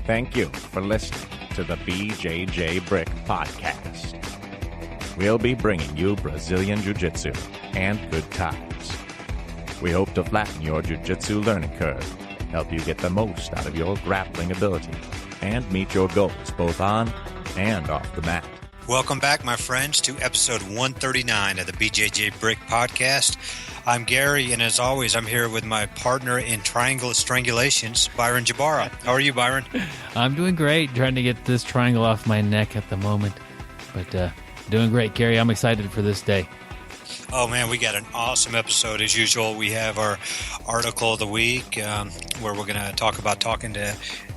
Thank you for listening to the BJJ Brick Podcast. We'll be bringing you Brazilian Jiu-Jitsu and good times. We hope to flatten your Jiu-Jitsu learning curve, help you get the most out of your grappling ability, and meet your goals both on and off the mat. Welcome back, my friends, to episode 139 of the BJJ Brick Podcast. I'm Gary, and as always, I'm here with my partner in Triangle Strangulations, Byron Jabara. How are you, Byron? I'm doing great, trying to get this triangle off my neck at the moment, but doing great, Gary. I'm excited for this day. Oh, man, we got an awesome episode. As usual, we have our article of the week where we're going to talk about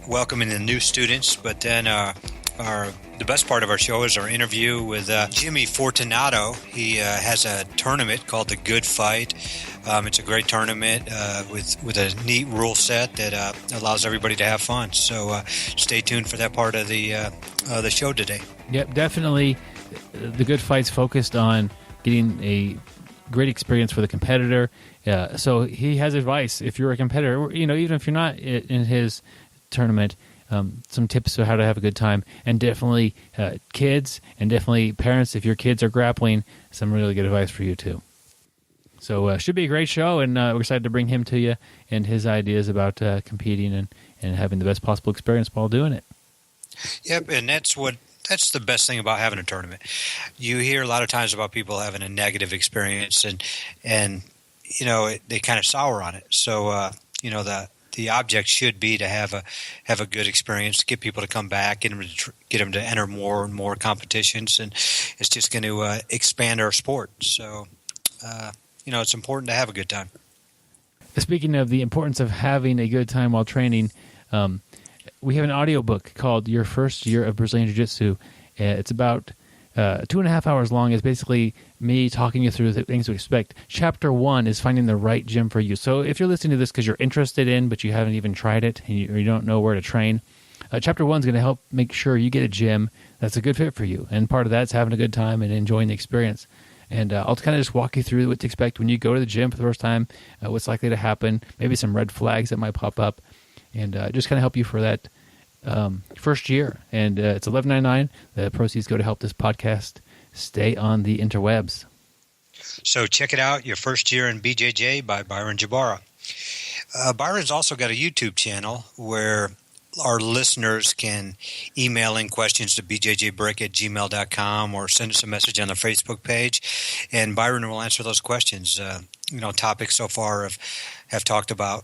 welcoming the new students, but then the best part of our show is our interview with Jimmy Fortunato. He has a tournament called The Good Fight. It's a great tournament with a neat rule set that allows everybody to have fun. So stay tuned for that part of the show today. Yep, definitely. The Good Fight's focused on getting a great experience for the competitor. So he has advice if you're a competitor, even if you're not in his tournament. Some tips on how to have a good time, and definitely kids, and definitely parents. If your kids are grappling, some really good advice for you too. So should be a great show, and we're excited to bring him to you and his ideas about competing and having the best possible experience while doing it. Yep, and that's the best thing about having a tournament. You hear a lot of times about people having a negative experience, and they kind of sour on it. So the object should be to have a good experience, get people to come back, get them to enter more and more competitions, and it's just going to expand our sport. So, it's important to have a good time. Speaking of the importance of having a good time while training, we have an audiobook called Your First Year of Brazilian Jiu-Jitsu. It's about 2.5 hours long. Is basically me talking you through the things to expect. Chapter 1 is finding the right gym for you. So if you're listening to this because you're interested in, but you haven't even tried it, and you don't know where to train, Chapter 1 is going to help make sure you get a gym that's a good fit for you. And part of that's having a good time and enjoying the experience. And I'll kind of just walk you through what to expect when you go to the gym for the first time, what's likely to happen, maybe some red flags that might pop up, and just kind of help you for that first year. And it's $11.99. The proceeds go to help this podcast stay on the interwebs. So check it out, Your First Year in BJJ by Byron Jabara. Byron's also got a YouTube channel where our listeners can email in questions to bjjbrick@gmail.com or send us a message on the Facebook page, and Byron will answer those questions. Topics so far have talked about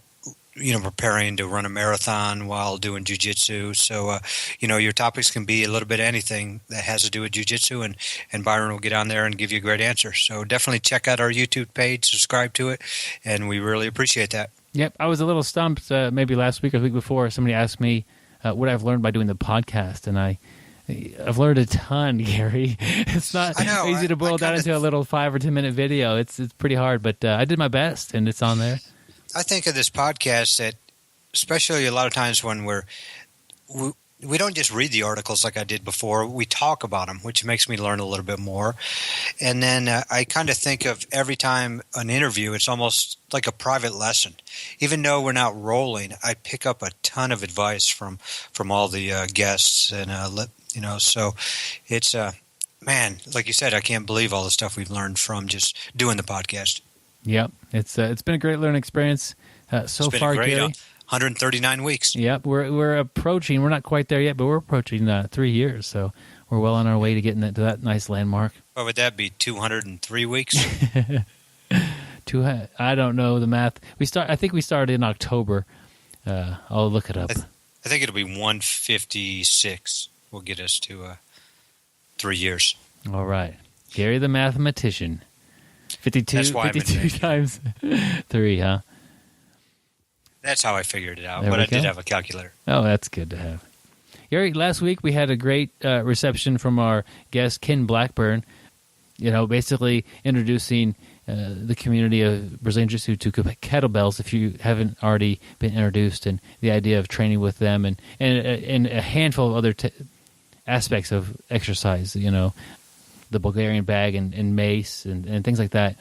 preparing to run a marathon while doing jiu-jitsu. So, your topics can be a little bit of anything that has to do with jiu-jitsu, and Byron will get on there and give you a great answer. So definitely check out our YouTube page, subscribe to it, and we really appreciate that. Yep, I was a little stumped maybe last week or the week before. Somebody asked me what I've learned by doing the podcast, and I've learned a ton, Gary. It's not easy to boil down into a little 5 or 10 minute video. It's pretty hard, but I did my best, and it's on there. I think of this podcast that, especially a lot of times when we don't just read the articles like I did before, we talk about them, which makes me learn a little bit more. And then I kind of think of every time an interview, it's almost like a private lesson. Even though we're not rolling, I pick up a ton of advice from all the guests, and so it's man, like you said, I can't believe all the stuff we've learned from just doing the podcast. Yep, it's been a great learning experience so far, great, Gary. 139 weeks. Yep, we're approaching. We're not quite there yet, but we're approaching 3 years, so we're well on our way to getting to that nice landmark. What would that be? 203 weeks? I don't know the math. I think we started in October. I'll look it up. I think it'll be 156. Will get us to 3 years. All right, Gary the mathematician. 52 times 3, huh? That's how I figured it out, but I did have a calculator. Oh, that's good to have. Gary, last week we had a great reception from our guest, Ken Blackburn, basically introducing the community of Brazilian Jiu-Jitsu to kettlebells, if you haven't already been introduced, and the idea of training with them, and a handful of other aspects of exercise, the Bulgarian bag and mace and things like that.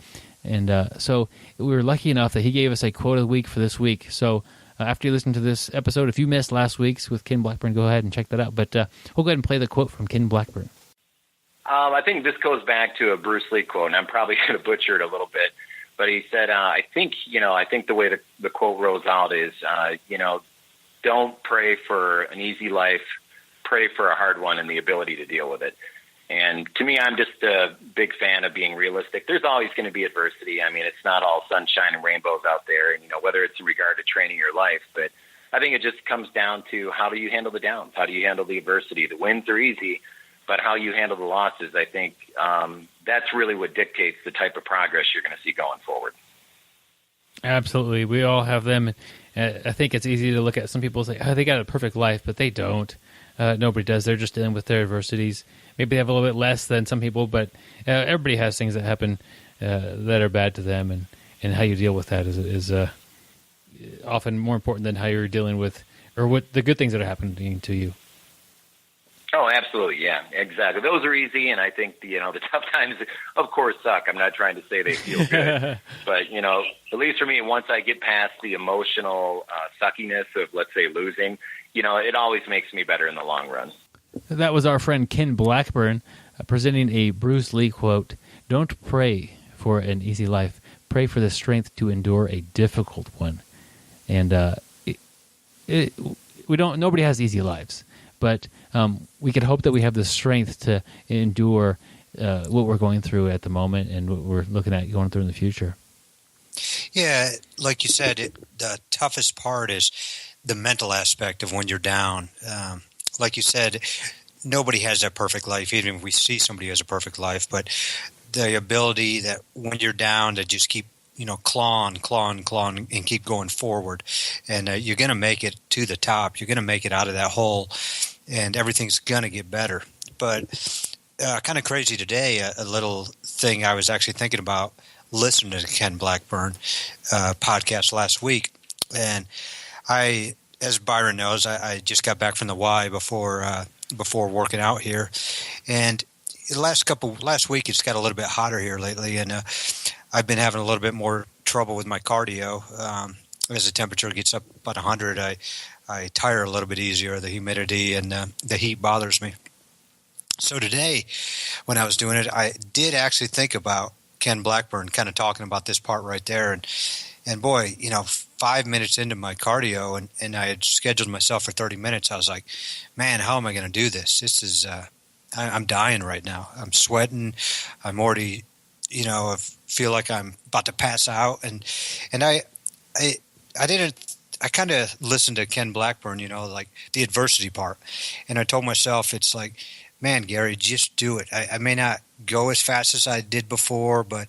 And so we were lucky enough that he gave us a quote of the week for this week. So after you listen to this episode. If you missed last week's with Ken Blackburn, go ahead and check that out. But we'll go ahead and play the quote from Ken Blackburn. I think this goes back to a Bruce Lee quote, and I'm probably going to butcher it a little bit. But he said, I think the way the quote rolls out is, don't pray for an easy life, pray for a hard one and the ability to deal with it. And to me, I'm just a big fan of being realistic. There's always going to be adversity. I mean, it's not all sunshine and rainbows out there, and, whether it's in regard to training your life. But I think it just comes down to how do you handle the downs? How do you handle the adversity? The wins are easy, but how you handle the losses, I think that's really what dictates the type of progress you're going to see going forward. Absolutely. We all have them. I think it's easy to look at some people and say, oh, they got a perfect life, but they don't. Nobody does. They're just dealing with their adversities. Maybe they have a little bit less than some people, but everybody has things that happen that are bad to them, and how you deal with that is often more important than how you're dealing with or what the good things that are happening to you. Oh, absolutely. Yeah, exactly. Those are easy. And I think, the tough times, of course, suck. I'm not trying to say they feel good, but, at least for me, once I get past the emotional suckiness of, let's say, losing, it always makes me better in the long run. That was our friend Ken Blackburn presenting a Bruce Lee quote. Don't pray for an easy life. Pray for the strength to endure a difficult one. And nobody has easy lives. But we could hope that we have the strength to endure what we're going through at the moment and what we're looking at going through in the future. Yeah, like you said, the toughest part is the mental aspect of when you're down. Like you said, nobody has that perfect life, even if we see somebody who has a perfect life. But the ability that when you're down to just keep clawing, and keep going forward. And you're going to make it to the top. You're going to make it out of that hole, and everything's going to get better. But kind of crazy today, a little thing I was actually thinking about listening to Ken Blackburn podcast last week. And as Byron knows, I just got back from the Y before working out here. And last week it's got a little bit hotter here lately, and I've been having a little bit more trouble with my cardio. As the temperature gets up about 100, I tire a little bit easier. The humidity and the heat bothers me. So today, when I was doing it, I did actually think about Ken Blackburn kind of talking about this part right there. And boy, 5 minutes into my cardio, and I had scheduled myself for 30 minutes, I was like, man, how am I going to do this? This is I'm dying right now. I'm sweating. I'm already, I feel like I'm about to pass out. And I kind of listened to Ken Blackburn, like the adversity part. And I told myself, it's like, man, Gary, just do it. I may not go as fast as I did before, but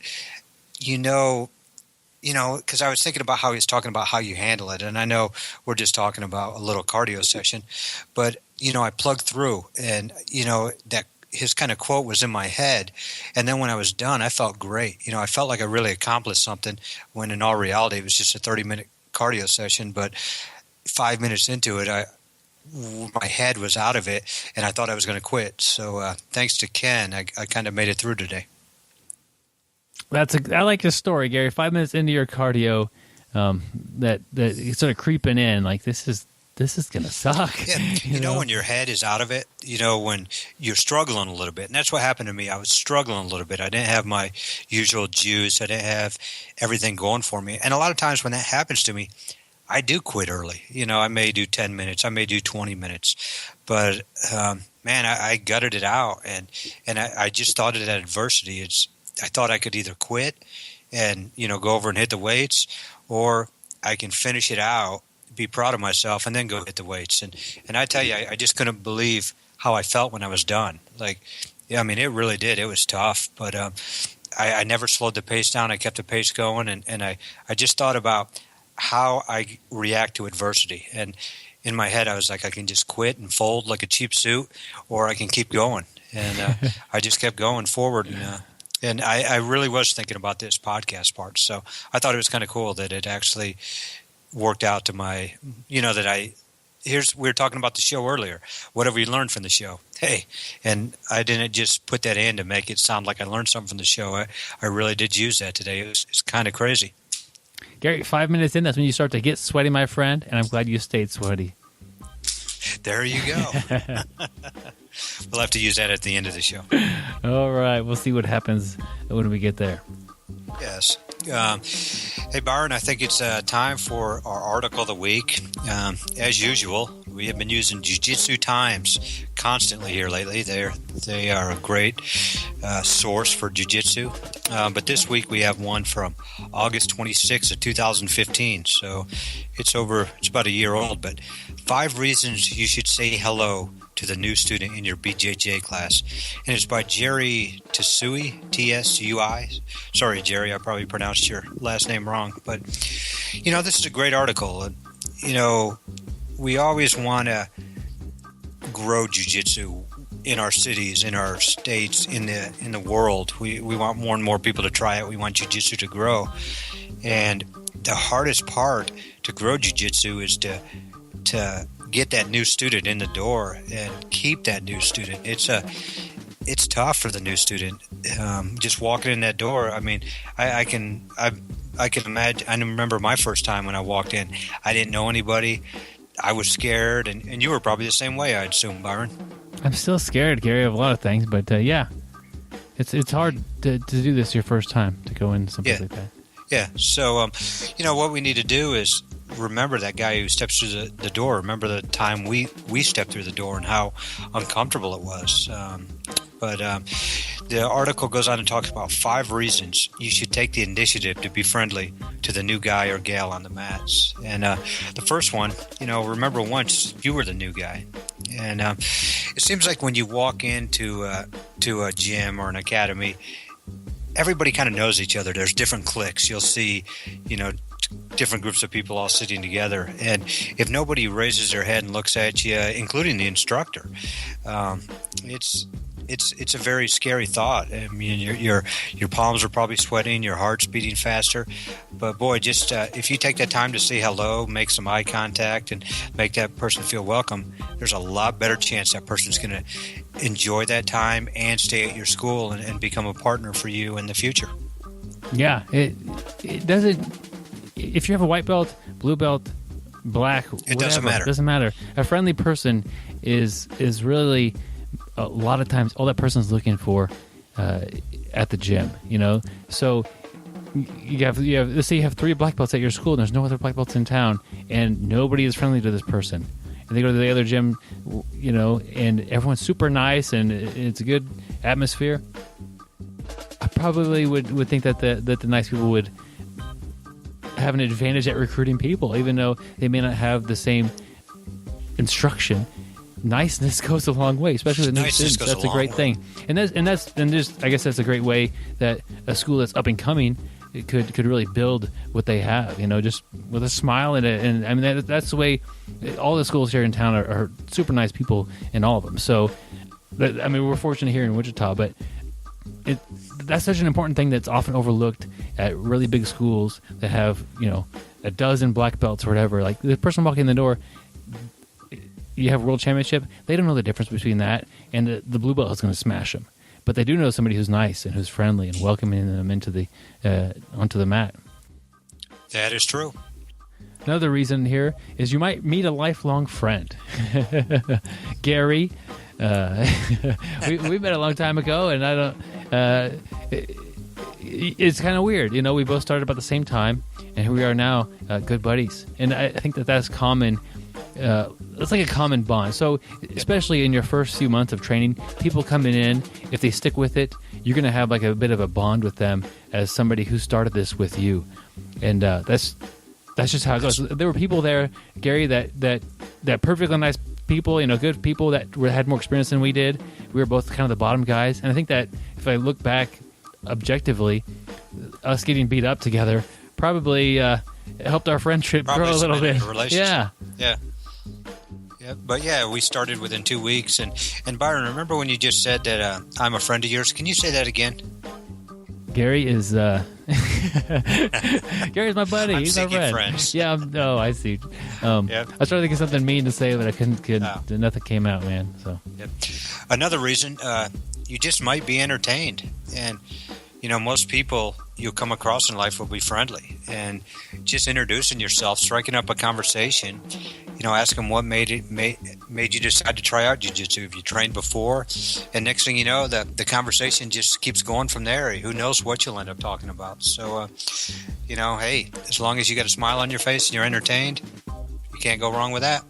because I was thinking about how he's talking about how you handle it. And I know we're just talking about a little cardio session, but I plugged through, and that his kind of quote was in my head. And then when I was done, I felt great. I felt like I really accomplished something, when in all reality it was just a 30-minute cardio session. But 5 minutes into it, my head was out of it, and I thought I was going to quit. So thanks to Ken, I kind of made it through today. I like this story, Gary. 5 minutes into your cardio, that it's sort of creeping in, like this is going to suck. Yeah, when your head is out of it, when you're struggling a little bit. And that's what happened to me. I was struggling a little bit. I didn't have my usual juice. I didn't have everything going for me. And a lot of times when that happens to me, I do quit early. I may do 10 minutes. I may do 20 minutes. But, man, I gutted it out. And I just thought of that adversity. I thought I could either quit and, go over and hit the weights, or I can finish it out, be proud of myself, and then go hit the weights. And I tell you, I just couldn't believe how I felt when I was done. Like, yeah, I mean, it really did. It was tough, but I never slowed the pace down. I kept the pace going, and I just thought about how I react to adversity. And in my head, I was like, I can just quit and fold like a cheap suit, or I can keep going. And I just kept going forward. And I really was thinking about this podcast part. So I thought it was kind of cool that it actually worked out to my, we were talking about the show earlier. What have we learned from the show? Hey, and I didn't just put that in to make it sound like I learned something from the show. I really did use that today. It's kind of crazy. Gary, 5 minutes in, that's when you start to get sweaty, my friend, and I'm glad you stayed sweaty. There you go. We'll have to use that at the end of the show. All right. We'll see what happens when we get there. Yes. Hey, Byron, I think it's time for our article of the week. As usual, we have been using Jiu-Jitsu Times constantly here lately. They are a great source for Jiu-Jitsu. But this week we have one from August 26th of 2015. So it's about a year old. But 5 reasons you should say hello to the new student in your BJJ class. And it's by Jerry Tsui, Tsui. Sorry, Jerry, I probably pronounced your last name wrong. But, this is a great article. We always want to grow jiu-jitsu in our cities, in our states, in the world. We want more and more people to try it. We want jiu-jitsu to grow. And the hardest part to grow jiu-jitsu is to get that new student in the door and keep that new student. It's tough for the new student. Just walking in that door. I mean, I can imagine. I remember my first time when I walked in. I didn't know anybody. I was scared, and you were probably the same way, I assume, Byron. I'm still scared, Gary, of a lot of things, but yeah, it's hard to do this your first time, to go in someplace like that. Yeah. So, what we need to do is remember that guy who steps through the door. Remember the time we stepped through the door and how uncomfortable it was. But the article goes on and talks about 5 reasons you should take the initiative to be friendly to the new guy or gal on the mats. And the first one, remember once you were the new guy. And it seems like when you walk into a gym or an academy, everybody kind of knows each other. There's different cliques. You'll see, different groups of people all sitting together. And if nobody raises their head and looks at you, including the instructor, it's a very scary thought. I mean, your palms are probably sweating, your heart's beating faster. But boy, just if you take that time to say hello, make some eye contact, and make that person feel welcome, there's a lot better chance that person's going to enjoy that time and stay at your school and become a partner for you in the future. Yeah, it doesn't. If you have a white belt, blue belt, black, it doesn't matter. It doesn't matter. A friendly person is really a lot of times all that person's looking for at the gym. So you have let's say you have 3 black belts at your school, and there's no other black belts in town, and nobody is friendly to this person. And they go to the other gym, and everyone's super nice, and it's a good atmosphere. I probably would think that the nice people would have an advantage at recruiting people, even though they may not have the same instruction. Niceness goes a long way, especially with new students. That's a great thing, and I guess that's a great way that a school that's up and coming could really build what they have. Just with a smile and I mean that's the way all the schools here in town are super nice people in all of them. So, I mean, we're fortunate here in Wichita, but that's such an important thing that's often overlooked at really big schools that have a dozen black belts or whatever. Like the person walking in the door, you have world championship, they don't know the difference between that and the blue belt is going to smash them. But they do know somebody who's nice and who's friendly and welcoming them into onto the mat. That is true. Another reason here is you might meet a lifelong friend. Gary, we met a long time ago, and I don't. It's kind of weird, we both started about the same time, and here we are now, good buddies. And I think that's common. It's like a common bond. So, especially in your first few months of training, people coming in, if they stick with it, you're going to have like a bit of a bond with them as somebody who started this with you. And that's just how it goes. There were people there, Gary, that perfectly nice people, good people that had more experience than we did. We were both kind of the bottom guys. And I think that if I look back objectively, us getting beat up together probably helped our friendship grow a little bit. Yeah. But we started within 2 weeks. And Byron, remember when you just said that I'm a friend of yours? Can you say that again? Gary is Gary's my buddy. He's my friend. Friends. Yeah. I see. I was trying to think of something mean to say, but I couldn't. Nothing came out, man. So. Yep. Another reason, you just might be entertained, and most people you'll come across in life will be friendly, and just introducing yourself, striking up a conversation, ask them what made you decide to try out jiu-jitsu. Have you trained before? And next thing you know, the conversation just keeps going from there. Who knows what you'll end up talking about. So, hey, as long as you got a smile on your face and you're entertained, you can't go wrong with that.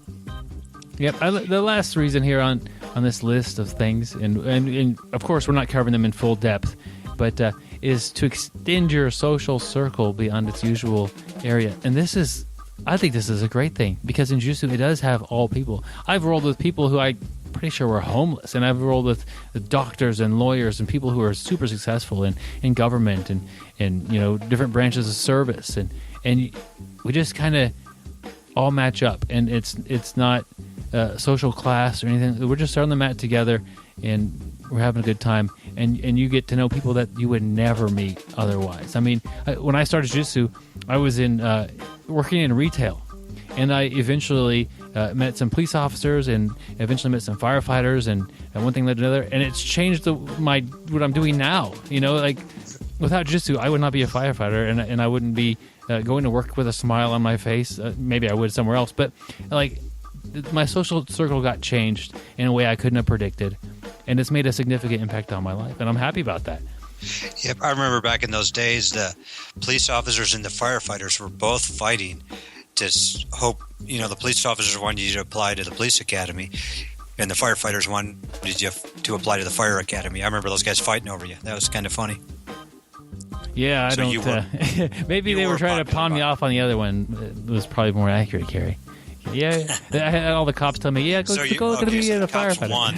Yep. The last reason here on this list of things, and of course we're not covering them in full depth, but is to extend your social circle beyond its usual area. And I think this is a great thing, because in jiu-jitsu it does have all people. I've rolled with people who I'm pretty sure were homeless, and I've rolled with doctors and lawyers and people who are super successful in government and different branches of service, and we just kind of all match up, and it's not social class or anything. We're just on the mat together, and we're having a good time, and you get to know people that you would never meet otherwise. I mean, when I started jiu-jitsu, I was working in retail, and I eventually met some police officers, and eventually met some firefighters, and one thing led to another, and it's changed what I'm doing now. Like without jiu-jitsu, I would not be a firefighter, and I wouldn't be going to work with a smile on my face. Maybe I would somewhere else, but like my social circle got changed in a way I couldn't have predicted, and it's made a significant impact on my life, and I'm happy about that. Yep, I remember back in those days, the police officers and the firefighters were both fighting to hope, the police officers wanted you to apply to the police academy, and the firefighters wanted you to apply to the fire academy. I remember those guys fighting over you. That was kind of funny. Yeah, maybe they were trying to pawn me off on the other one. It was probably more accurate, Kerry. Yeah, I had all the cops tell me, go be a firefighter. Won,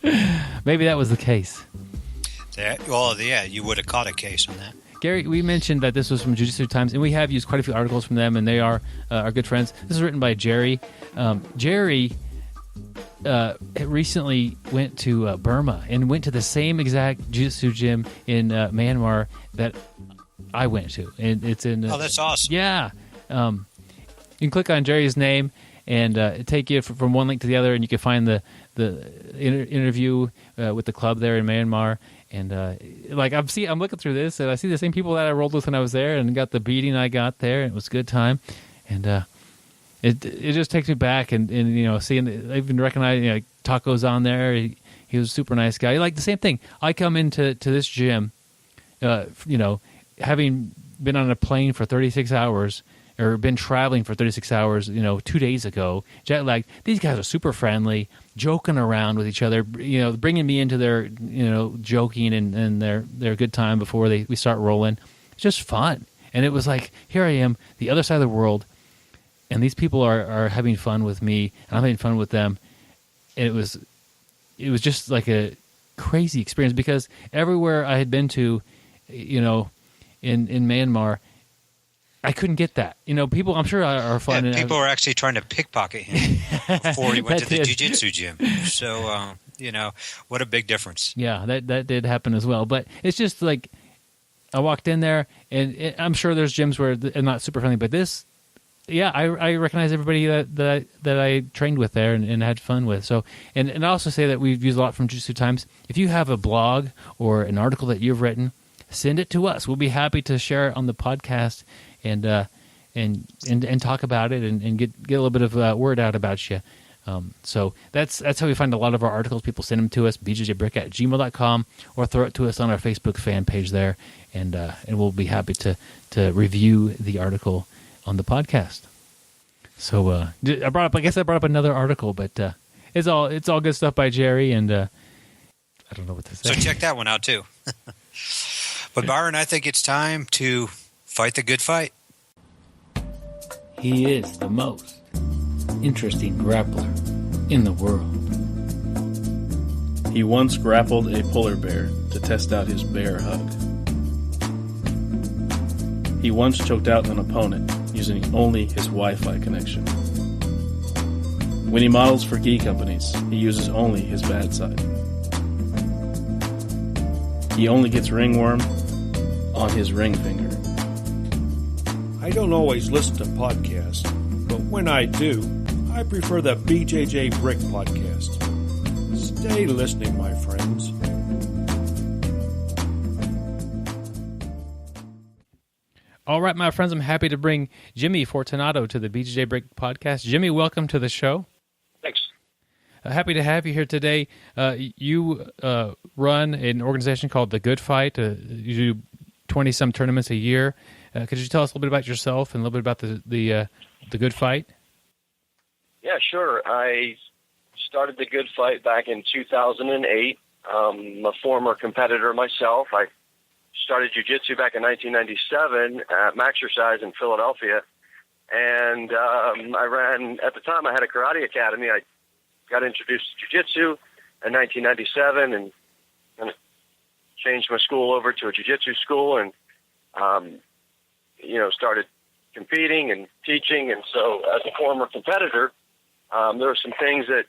then. Maybe that was the case. You would have caught a case on that. Gary, we mentioned that this was from Jiu-Jitsu Times, and we have used quite a few articles from them, and they are our good friends. This is written by Jerry. Jerry recently went to Burma and went to the same exact jiu-jitsu gym in Myanmar that I went to. And it's in. Oh, that's awesome. Yeah. You can click on Jerry's name and take you from one link to the other, and you can find the interview with the club there in Myanmar. And I'm looking through this, and I see the same people that I rolled with when I was there, and got the beating I got there, and it was a good time. And it just takes me back, and seeing I even recognize Taco's on there. He was a super nice guy. Like the same thing. I come into this gym, having been on a plane for 36 hours. Or been traveling for 36 hours, 2 days ago, jet lagged. These guys are super friendly, joking around with each other, bringing me into their, joking and their good time before we start rolling. It's just fun. And it was like, here I am, the other side of the world, and these people are having fun with me, and I'm having fun with them. And it was just like a crazy experience, because everywhere I had been to, in Myanmar, I couldn't get that. People I'm sure are fun. Yeah, people were actually trying to pickpocket him before he went to the jiu-jitsu gym. So, what a big difference. Yeah, that did happen as well. But it's just like I walked in there, and I'm sure there's gyms where they're not super friendly. But this, I recognize everybody that I trained with there and had fun with. So, and I also say that we've used a lot from Jiu-Jitsu Times. If you have a blog or an article that you've written, send it to us. We'll be happy to share it on the podcast and talk about it and get a little bit of word out about you. So that's how we find a lot of our articles. People send them to us, bjjbrick@gmail.com, or throw it to us on our Facebook fan page there, and we'll be happy to review the article on the podcast. So I brought up another article, but it's all good stuff by Jerry, and I don't know what to say. So check that one out too. But Byron, I think it's time to fight the good fight. He is the most interesting grappler in the world. He once grappled a polar bear to test out his bear hug. He once choked out an opponent using only his Wi-Fi connection. When he models for gi companies, he uses only his bad side. He only gets ringworm on his ring finger. I don't always listen to podcasts, but when I do, I prefer the BJJ Brick podcast. Stay listening, my friends. All right, my friends, I'm happy to bring Jimmy Fortunato to the BJJ Break podcast. Jimmy, welcome to the show. Thanks. Happy to have you here today. You run an organization called The Good Fight. You do 20-some tournaments a year. Could you tell us a little bit about yourself and a little bit about the Good Fight? Yeah, sure. I started The Good Fight back in 2008. I'm a former competitor myself. I started jiu-jitsu back in 1997 at Maxercise in Philadelphia. And I ran, at the time I had a karate academy. I got introduced to jiu-jitsu in 1997 and kind of changed my school over to a jiu-jitsu school and, started competing and teaching. And so as a former competitor, there were some things that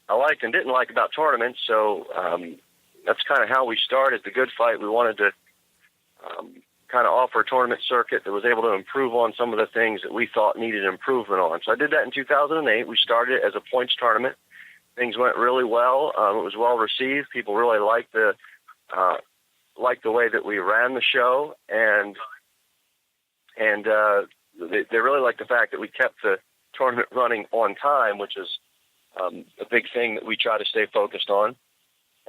I liked and didn't like about tournaments. So that's kind of how we started The Good Fight. We wanted to kind of offer a tournament circuit that was able to improve on some of the things that we thought needed improvement on. So I did that in 2008. We started it as a points tournament. Things went really well. It was well received. People really liked the way that we ran the show, and they really liked the fact that we kept the tournament running on time, which is a big thing that we try to stay focused on.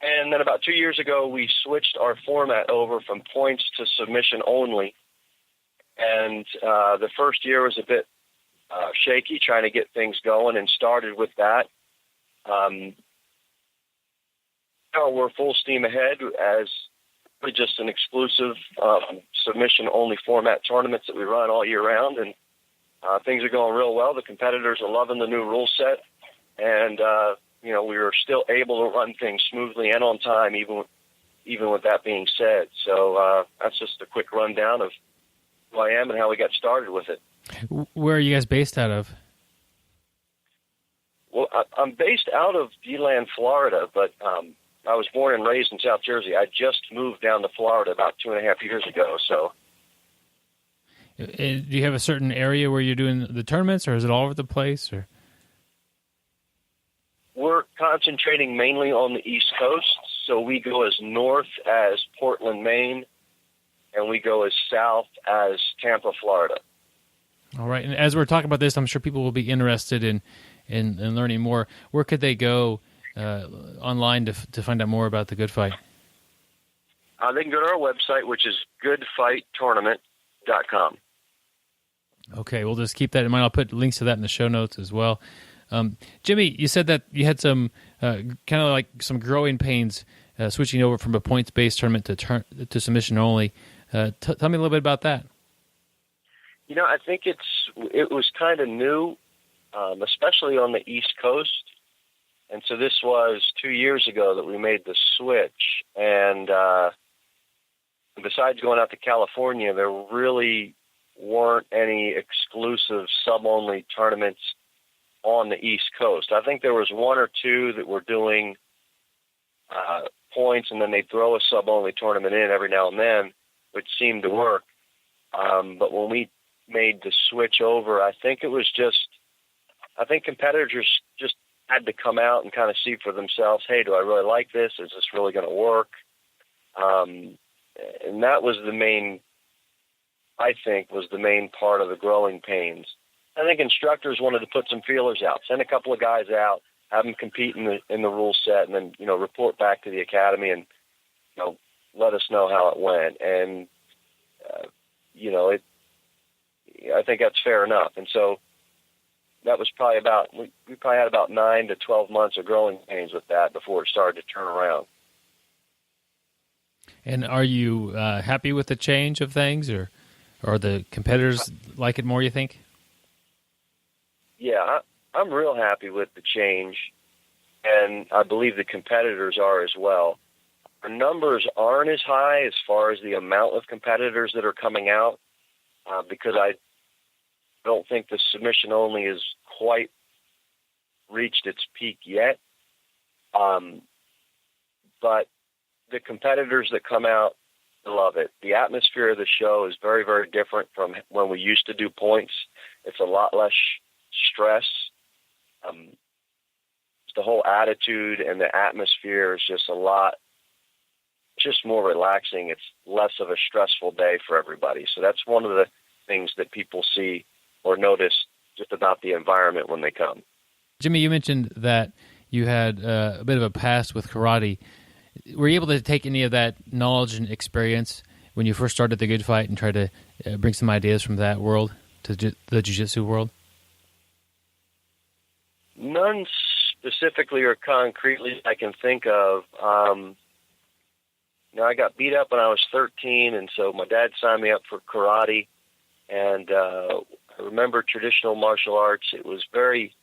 And then about 2 years ago, we switched our format over from points to submission only. And the first year was a bit shaky, trying to get things going, and started with that. Now we're full steam ahead as just an exclusive submission-only format tournaments that we run all year round, and things are going real well. The competitors are loving the new rule set, and we were still able to run things smoothly and on time, even with that being said. So that's just a quick rundown of who I am and how we got started with it. Where are you guys based out of? Well, I'm based out of DeLand, Florida, but I was born and raised in South Jersey. I just moved down to Florida about 2.5 years ago. So, do you have a certain area where you're doing the tournaments, or is it all over the place? Or we're concentrating mainly on the East Coast, so we go as north as Portland, Maine, and we go as south as Tampa, Florida. All right, and as we're talking about this, I'm sure people will be interested in learning more. Where could they go online to find out more about The Good Fight? They can go to our website, which is goodfighttournament.com. Okay, we'll just keep that in mind. I'll put links to that in the show notes as well. Jimmy, you said that you had some kind of like some growing pains switching over from a points-based tournament to submission only. Tell me a little bit about that. I think it was kind of new, especially on the East Coast. And so this was 2 years ago that we made the switch. And besides going out to California, there really weren't any exclusive sub-only tournaments on the East Coast. I think there was one or two that were doing points, and then they throw a sub-only tournament in every now and then, which seemed to work. But when we made the switch over, I think competitors just had to come out and kind of see for themselves, hey, do I really like this? Is this really going to work? And that was the main part of the growing pains. I think instructors wanted to put some feelers out, send a couple of guys out, have them compete in the rule set, and then, report back to the academy and, let us know how it went. And, I think that's fair enough. And so that was probably we probably had about 9 to 12 months of growing pains with that before it started to turn around. And are you happy with the change of things, or the competitors like it more, you think? Yeah, I'm real happy with the change, and I believe the competitors are as well. Our numbers aren't as high as far as the amount of competitors that are coming out, because I don't think the submission only has quite reached its peak yet. But the competitors that come out love it. The atmosphere of the show is very, very different from when we used to do points. It's a lot less stress. The whole attitude and the atmosphere is just a lot just more relaxing. It's less of a stressful day for everybody. So that's one of the things that people see or notice just about the environment when they come. Jimmy, you mentioned that you had a bit of a past with karate. Were you able to take any of that knowledge and experience when you first started the Good Fight and try to bring some ideas from that world to the jiu-jitsu world? None specifically or concretely I can think of. I got beat up when I was 13, and so my dad signed me up for karate. And I remember traditional martial arts. It was very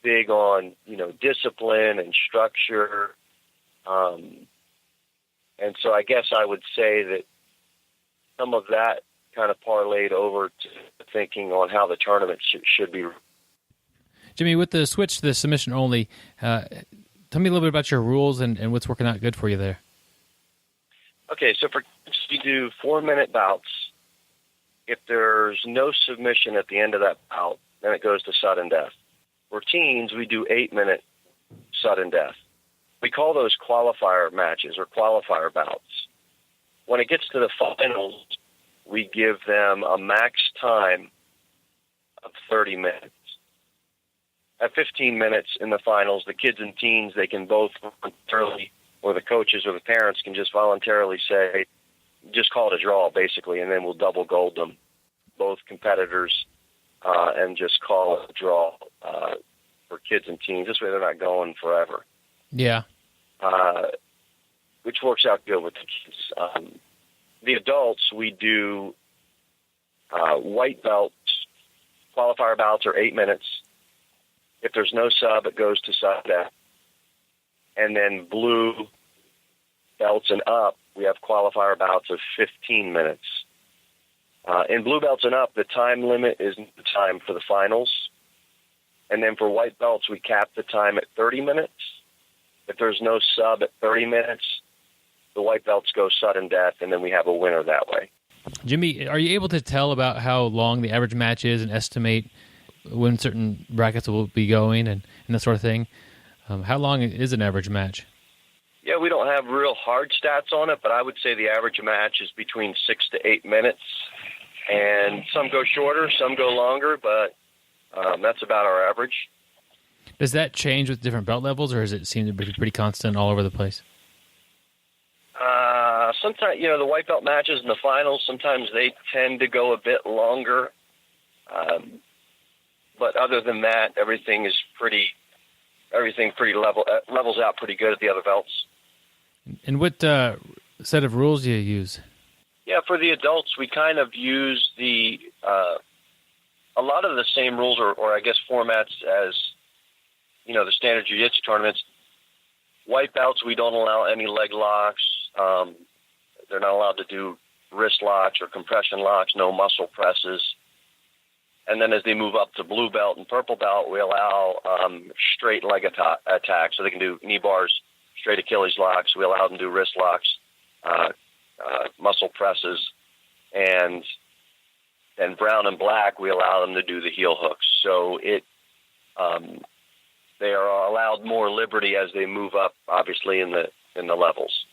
big on, discipline and structure. And so I guess I would say that some of that kind of parlayed over to thinking on how the tournament should be. Jimmy, with the switch to the submission only, tell me a little bit about your rules and what's working out good for you there. Okay, so for you do 4-minute bouts. If there's no submission at the end of that bout, then it goes to sudden death. For teens, we do 8-minute sudden death. We call those qualifier matches or qualifier bouts. When it gets to the finals, we give them a max time of 30 minutes. At 15 minutes in the finals, the kids and teens, they can both voluntarily, or the coaches or the parents can just voluntarily say, just call it a draw, basically, and then we'll double gold them, both competitors, and just call it a draw for kids and teens. This way they're not going forever. Yeah. Which works out good with the kids. The adults, we do white belts, qualifier bouts are 8 minutes. If there's no sub, it goes to sub death. And then blue belts and up, we have qualifier bouts of 15 minutes. In blue belts and up, the time limit is the time for the finals. And then for white belts, we cap the time at 30 minutes. If there's no sub at 30 minutes, the white belts go sudden death, and then we have a winner that way. Jimmy, are you able to tell about how long the average match is and estimate when certain brackets will be going and that sort of thing? How long is an average match? Yeah, we don't have real hard stats on it, but I would say the average match is between 6 to 8 minutes. And some go shorter, some go longer, but that's about our average. Does that change with different belt levels, or does it seem to be pretty constant all over the place? Sometimes, the white belt matches in the finals, sometimes they tend to go a bit longer. But other than that, everything pretty level, levels out pretty good at the other belts. And what set of rules do you use? Yeah, for the adults, we kind of use a lot of the same rules or I guess formats as, the standard jiu-jitsu tournaments. White belts, we don't allow any leg locks. They're not allowed to do wrist locks or compression locks, no muscle presses. And then as they move up to blue belt and purple belt, we allow straight leg attacks. So they can do knee bars, straight Achilles locks. We allow them to do wrist locks, muscle presses. And then brown and black, we allow them to do the heel hooks. So they are allowed more liberty as they move up, obviously, in the levels.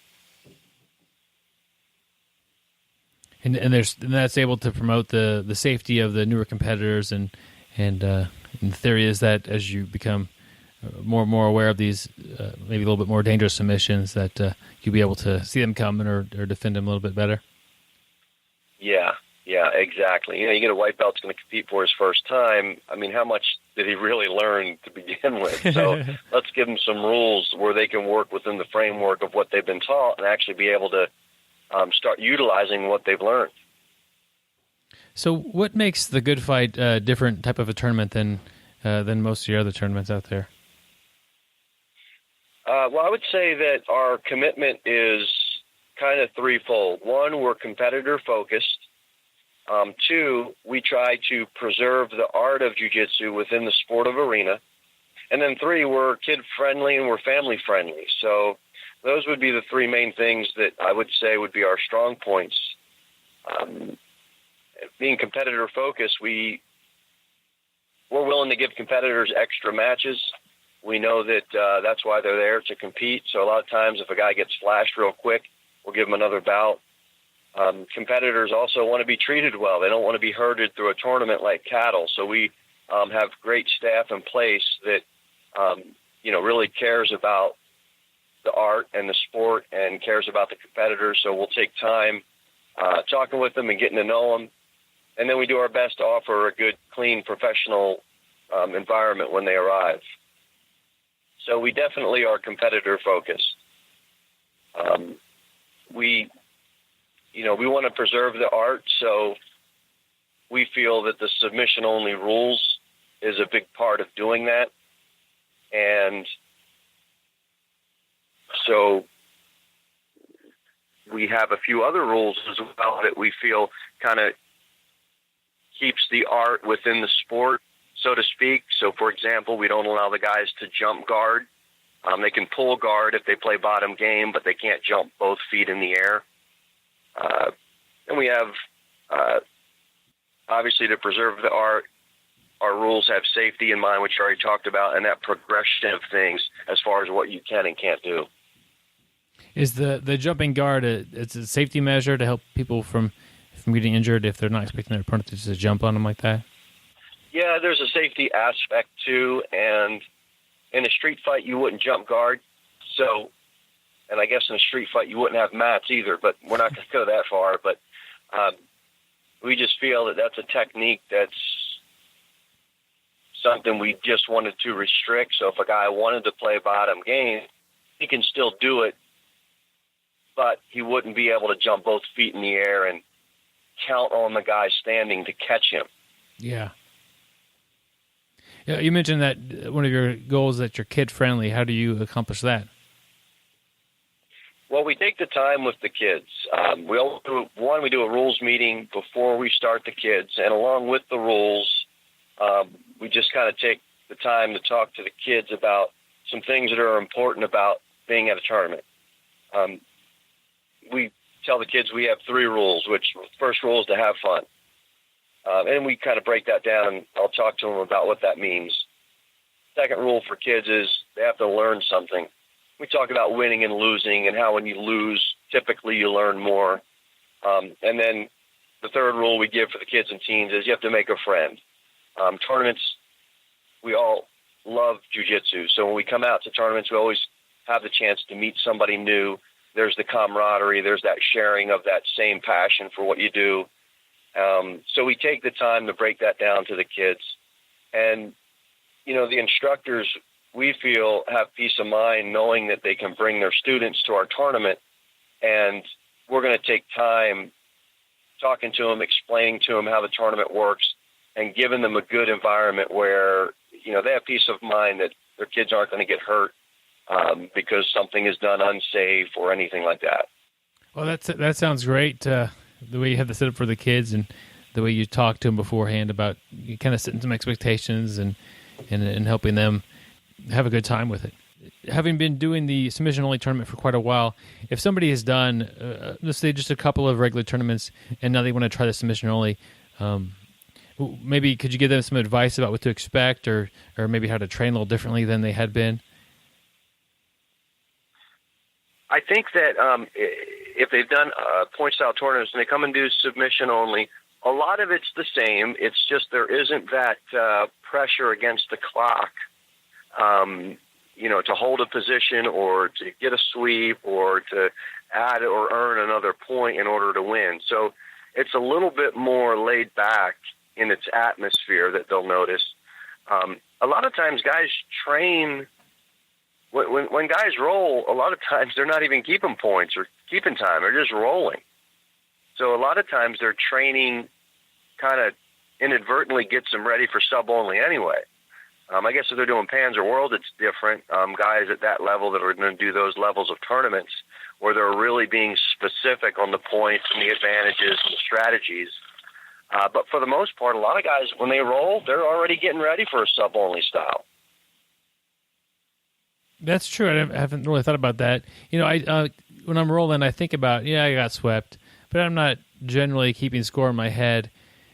And that's able to promote the safety of the newer competitors, and the theory is that as you become more and more aware of these maybe a little bit more dangerous submissions, that you'll be able to see them coming or defend them a little bit better. Yeah, exactly. You get a white belt that's going to compete for his first time. I mean, how much did he really learn to begin with? So let's give them some rules where they can work within the framework of what they've been taught and actually be able to start utilizing what they've learned. So what makes the Good Fight a different type of a tournament than most of your other tournaments out there? Well, I would say that our commitment is kind of threefold. One, we're competitor-focused. Two, we try to preserve the art of jiu-jitsu within the sport of arena. And then three, we're kid-friendly and we're family-friendly. So those would be the three main things that I would say would be our strong points. Being competitor-focused, we're willing to give competitors extra matches. We know that that's why they're there, to compete. So a lot of times if a guy gets flashed real quick, we'll give them another bout. Competitors also want to be treated well. They don't want to be herded through a tournament like cattle. So we have great staff in place that, really cares about the art and the sport and cares about the competitors. So we'll take time talking with them and getting to know them. And then we do our best to offer a good, clean, professional environment when they arrive. So we definitely are competitor-focused. We want to preserve the art, so we feel that the submission-only rules is a big part of doing that. And so we have a few other rules as well that we feel kind of keeps the art within the sport, so to speak. So, for example, we don't allow the guys to jump guard. They can pull guard if they play bottom game, but they can't jump both feet in the air. And we have, obviously, to preserve the art, our rules have safety in mind, which you already talked about, and that progression of things as far as what you can and can't do. Is the jumping guard it's a safety measure to help people from getting injured if they're not expecting their opponent to just jump on them like that? Yeah, there's a safety aspect too, and in a street fight you wouldn't jump guard. So, and I guess in a street fight you wouldn't have mats either, but we're not going to go that far. But we just feel that that's a technique that's something we just wanted to restrict. So if a guy wanted to play bottom game, he can still do it, but he wouldn't be able to jump both feet in the air and count on the guy standing to catch him. Yeah. Yeah, you mentioned that one of your goals is that you're kid-friendly. How do you accomplish that? Well, we take the time with the kids. We do a rules meeting before we start the kids, and along with the rules, we just kind of take the time to talk to the kids about some things that are important about being at a tournament. We tell the kids we have 3 rules, which first rule is to have fun. And we kind of break that down, and I'll talk to them about what that means. Second rule for kids is they have to learn something. We talk about winning and losing and how when you lose, typically you learn more. And then the third rule we give for the kids and teens is you have to make a friend. Tournaments, we all love jiu-jitsu. So when we come out to tournaments, we always have the chance to meet somebody new. There's the camaraderie. There's that sharing of that same passion for what you do. So we take the time to break that down to the kids. And, the instructors, we feel, have peace of mind knowing that they can bring their students to our tournament. And we're going to take time talking to them, explaining to them how the tournament works, and giving them a good environment where, they have peace of mind that their kids aren't going to get hurt because something is done unsafe or anything like that. Well, that sounds great, the way you have this set up for the kids and the way you talk to them beforehand about you kind of setting some expectations and helping them have a good time with it. Having been doing the submission-only tournament for quite a while, if somebody has done, let's say, just a couple of regular tournaments and now they want to try the submission-only, maybe could you give them some advice about what to expect or maybe how to train a little differently than they had been? I think that if they've done point-style tournaments and they come and do submission-only, a lot of it's the same. It's just there isn't that pressure against the clock, to hold a position or to get a sweep or to add or earn another point in order to win. So it's a little bit more laid back in its atmosphere that they'll notice. A lot of times guys train, when guys roll, a lot of times they're not even keeping points or keeping time. They're just rolling. So a lot of times their training kind of inadvertently gets them ready for sub-only anyway. I guess if they're doing Panzer World, it's different. Guys at that level that are going to do those levels of tournaments where they're really being specific on the points and the advantages and the strategies. But for the most part, a lot of guys, when they roll, they're already getting ready for a sub-only style. That's true. I haven't really thought about that. When I'm rolling, I think about, I got swept, but I'm not generally keeping score in my head.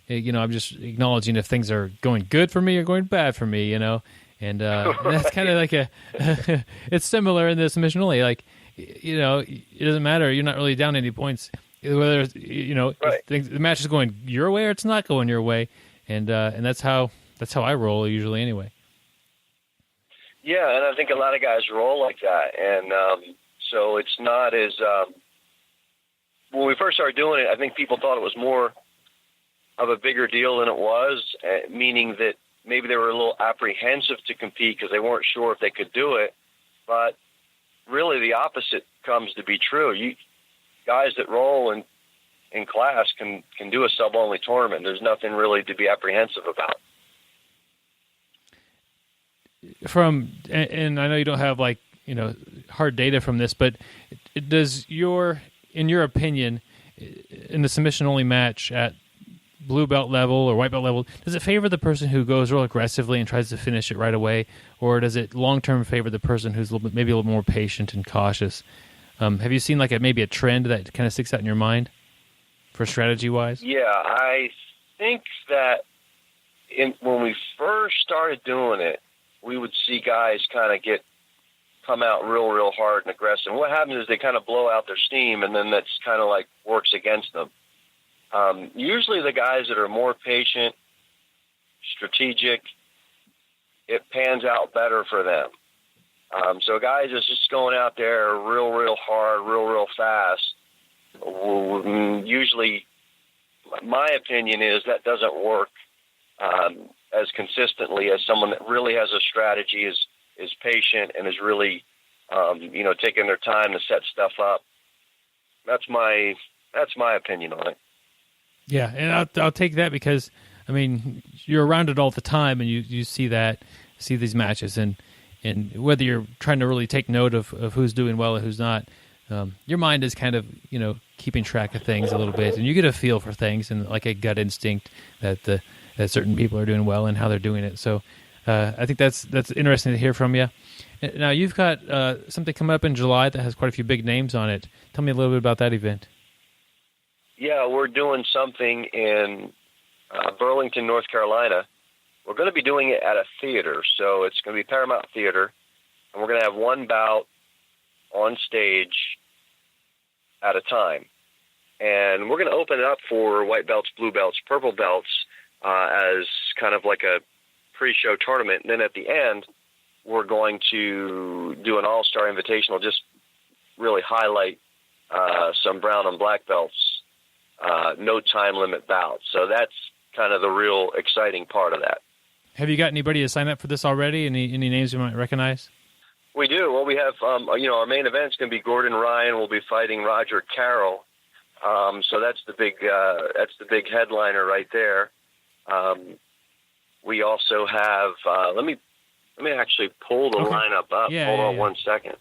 I'm just acknowledging if things are going good for me or going bad for me, and that's kind of like it's similar in the submission only. Like, it doesn't matter. You're not really down any points. Whether it's, Right. if the match is going your way or it's not going your way, and that's how I roll usually anyway. Yeah, and I think a lot of guys roll like that, and so it's not as when we first started doing it, I think people thought it was more of a bigger deal than it was, meaning that maybe they were a little apprehensive to compete because they weren't sure if they could do it. But really, the opposite comes to be true. Guys that roll in class can do a sub-only tournament. There's nothing really to be apprehensive about. And I know you don't have hard data from this, but in your opinion, in the submission only match at blue belt level or white belt level, does it favor the person who goes real aggressively and tries to finish it right away, or does it long term favor the person who's maybe a little more patient and cautious? Have you seen maybe a trend that kind of sticks out in your mind for strategy wise? Yeah, I think that when we first started doing it, we would see guys kind of come out real hard and aggressive. And what happens is they kind of blow out their steam, and then that's kind of works against them. Usually the guys that are more patient, strategic, it pans out better for them. So guys that's just going out there real hard, real fast, usually, my opinion is that doesn't work as consistently as someone that really has a strategy, is patient, and is really, taking their time to set stuff up. That's my opinion on it. Yeah, and I'll take that because, you're around it all the time, and you see these matches, and whether you're trying to really take note of who's doing well and who's not, your mind is kind of, keeping track of things a little bit, and you get a feel for things and a gut instinct that certain people are doing well and how they're doing it. So I think that's interesting to hear from you. Now, you've got something coming up in July that has quite a few big names on it. Tell me a little bit about that event. Yeah, we're doing something in Burlington, North Carolina. We're going to be doing it at a theater, so it's going to be Paramount Theater, and we're going to have one bout on stage at a time. And we're going to open it up for white belts, blue belts, purple belts as kind of like a pre-show tournament. And then at the end, we're going to do an all-star invitational, just really highlight some brown and black belts, no time limit bouts. So that's kind of the real exciting part of that. Have you got anybody to sign up for this already? Any names you might recognize? We do. Well, we have, our main event's going to be Gordon Ryan will be fighting Roger Carroll. So that's the big headliner right there. We also have, let me actually pull the lineup up. Yeah, Hold on 1 second.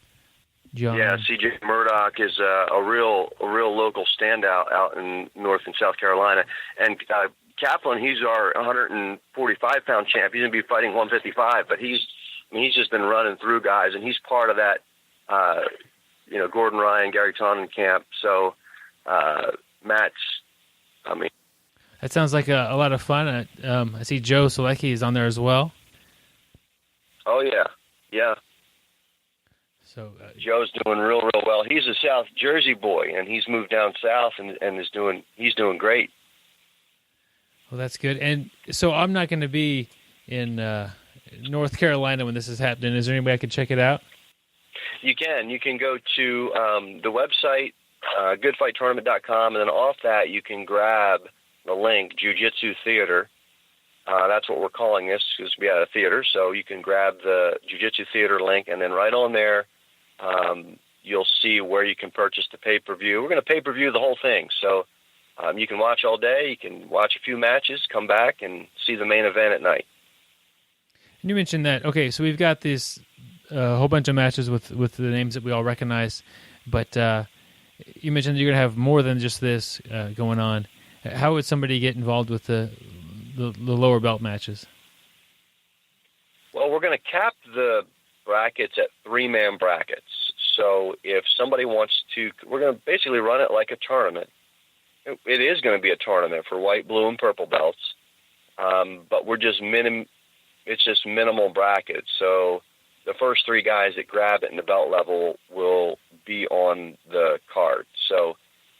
John. Yeah, C.J. Murdoch is a real local standout out in North and South Carolina. And Kaplan, he's our 145-pound champ. He's going to be fighting 155, but he's just been running through guys, and he's part of that, Gordon Ryan, Gary Tonnen camp. So Matt's, that sounds like a lot of fun. I see Joe Selecki is on there as well. Oh yeah. So Joe's doing real well. He's a South Jersey boy, and he's moved down south and he's doing great. Well, that's good. And so I'm not going to be in North Carolina when this is happening. Is there any way I can check it out? You can go to the website, goodfighttournament.com, and then off that you can grab the link, Jiu-Jitsu Theatre. That's what we're calling this, because we have a theater, so you can grab the Jiu-Jitsu Theatre link, and then right on there, you'll see where you can purchase the pay-per-view. We're going to pay-per-view the whole thing, so you can watch all day, you can watch a few matches, come back, and see the main event at night. And you mentioned that, okay, so we've got this whole bunch of matches with the names that we all recognize, but you mentioned you're going to have more than just this going on. How would somebody get involved with the lower belt matches? Well, we're going to cap the brackets at 3-man brackets. So if somebody wants to, we're going to basically run it like a tournament. It is going to be a tournament for white, blue, and purple belts, but we're just it's just minimal brackets. So the first 3 guys that grab it in the belt level will be on the card. So,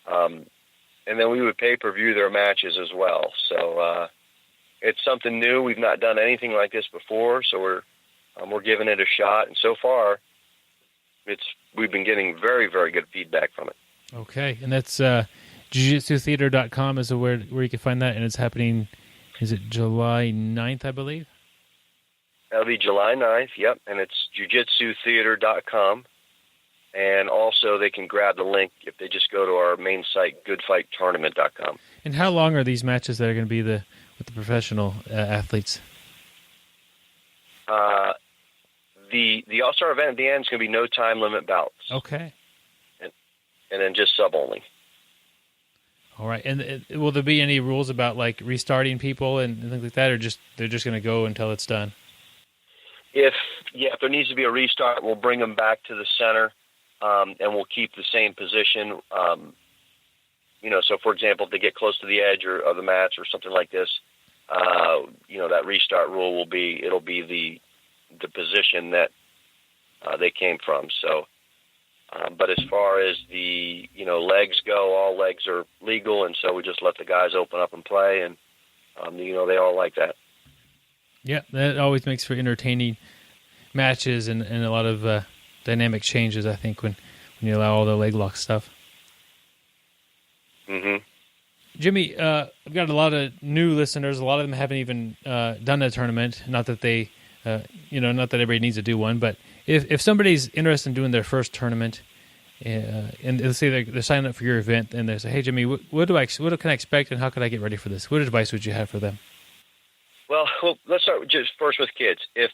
and then we would pay-per-view their matches as well. So it's something new. We've not done anything like this before, so we're giving it a shot. And so far, we've been getting very, very good feedback from it. Okay, and that's JiujitsuTheatre.com is where you can find that, and it's happening, is it July 9th, I believe? That'll be July 9th, yep, and it's JiujitsuTheatre.com. And also they can grab the link if they just go to our main site, goodfighttournament.com. And how long are these matches that are going to be with the professional athletes? The All-Star event at the end is going to be no time limit bouts. Okay. And then just sub only. All right. And will there be any rules about like restarting people and things like that, or they're just going to go until it's done? If there needs to be a restart, we'll bring them back to the center, and we'll keep the same position. So for example, if they get close to the edge of the match or something like this, that restart rule it'll be the position that they came from. So, but as far as the legs go, all legs are legal, and so we just let the guys open up and play, and they all like that. Yeah, that always makes for entertaining matches and a lot of dynamic changes, I think, when you allow all the leg lock stuff. Mm-hmm. Jimmy, I've got a lot of new listeners. A lot of them haven't even done a tournament. Not that they, not that everybody needs to do one, but if somebody's interested in doing their first tournament, and let's say they're signing up for your event, and they say, "Hey, Jimmy, what can I expect, and how can I get ready for this?" What advice would you have for them? Well, let's start just first with kids. If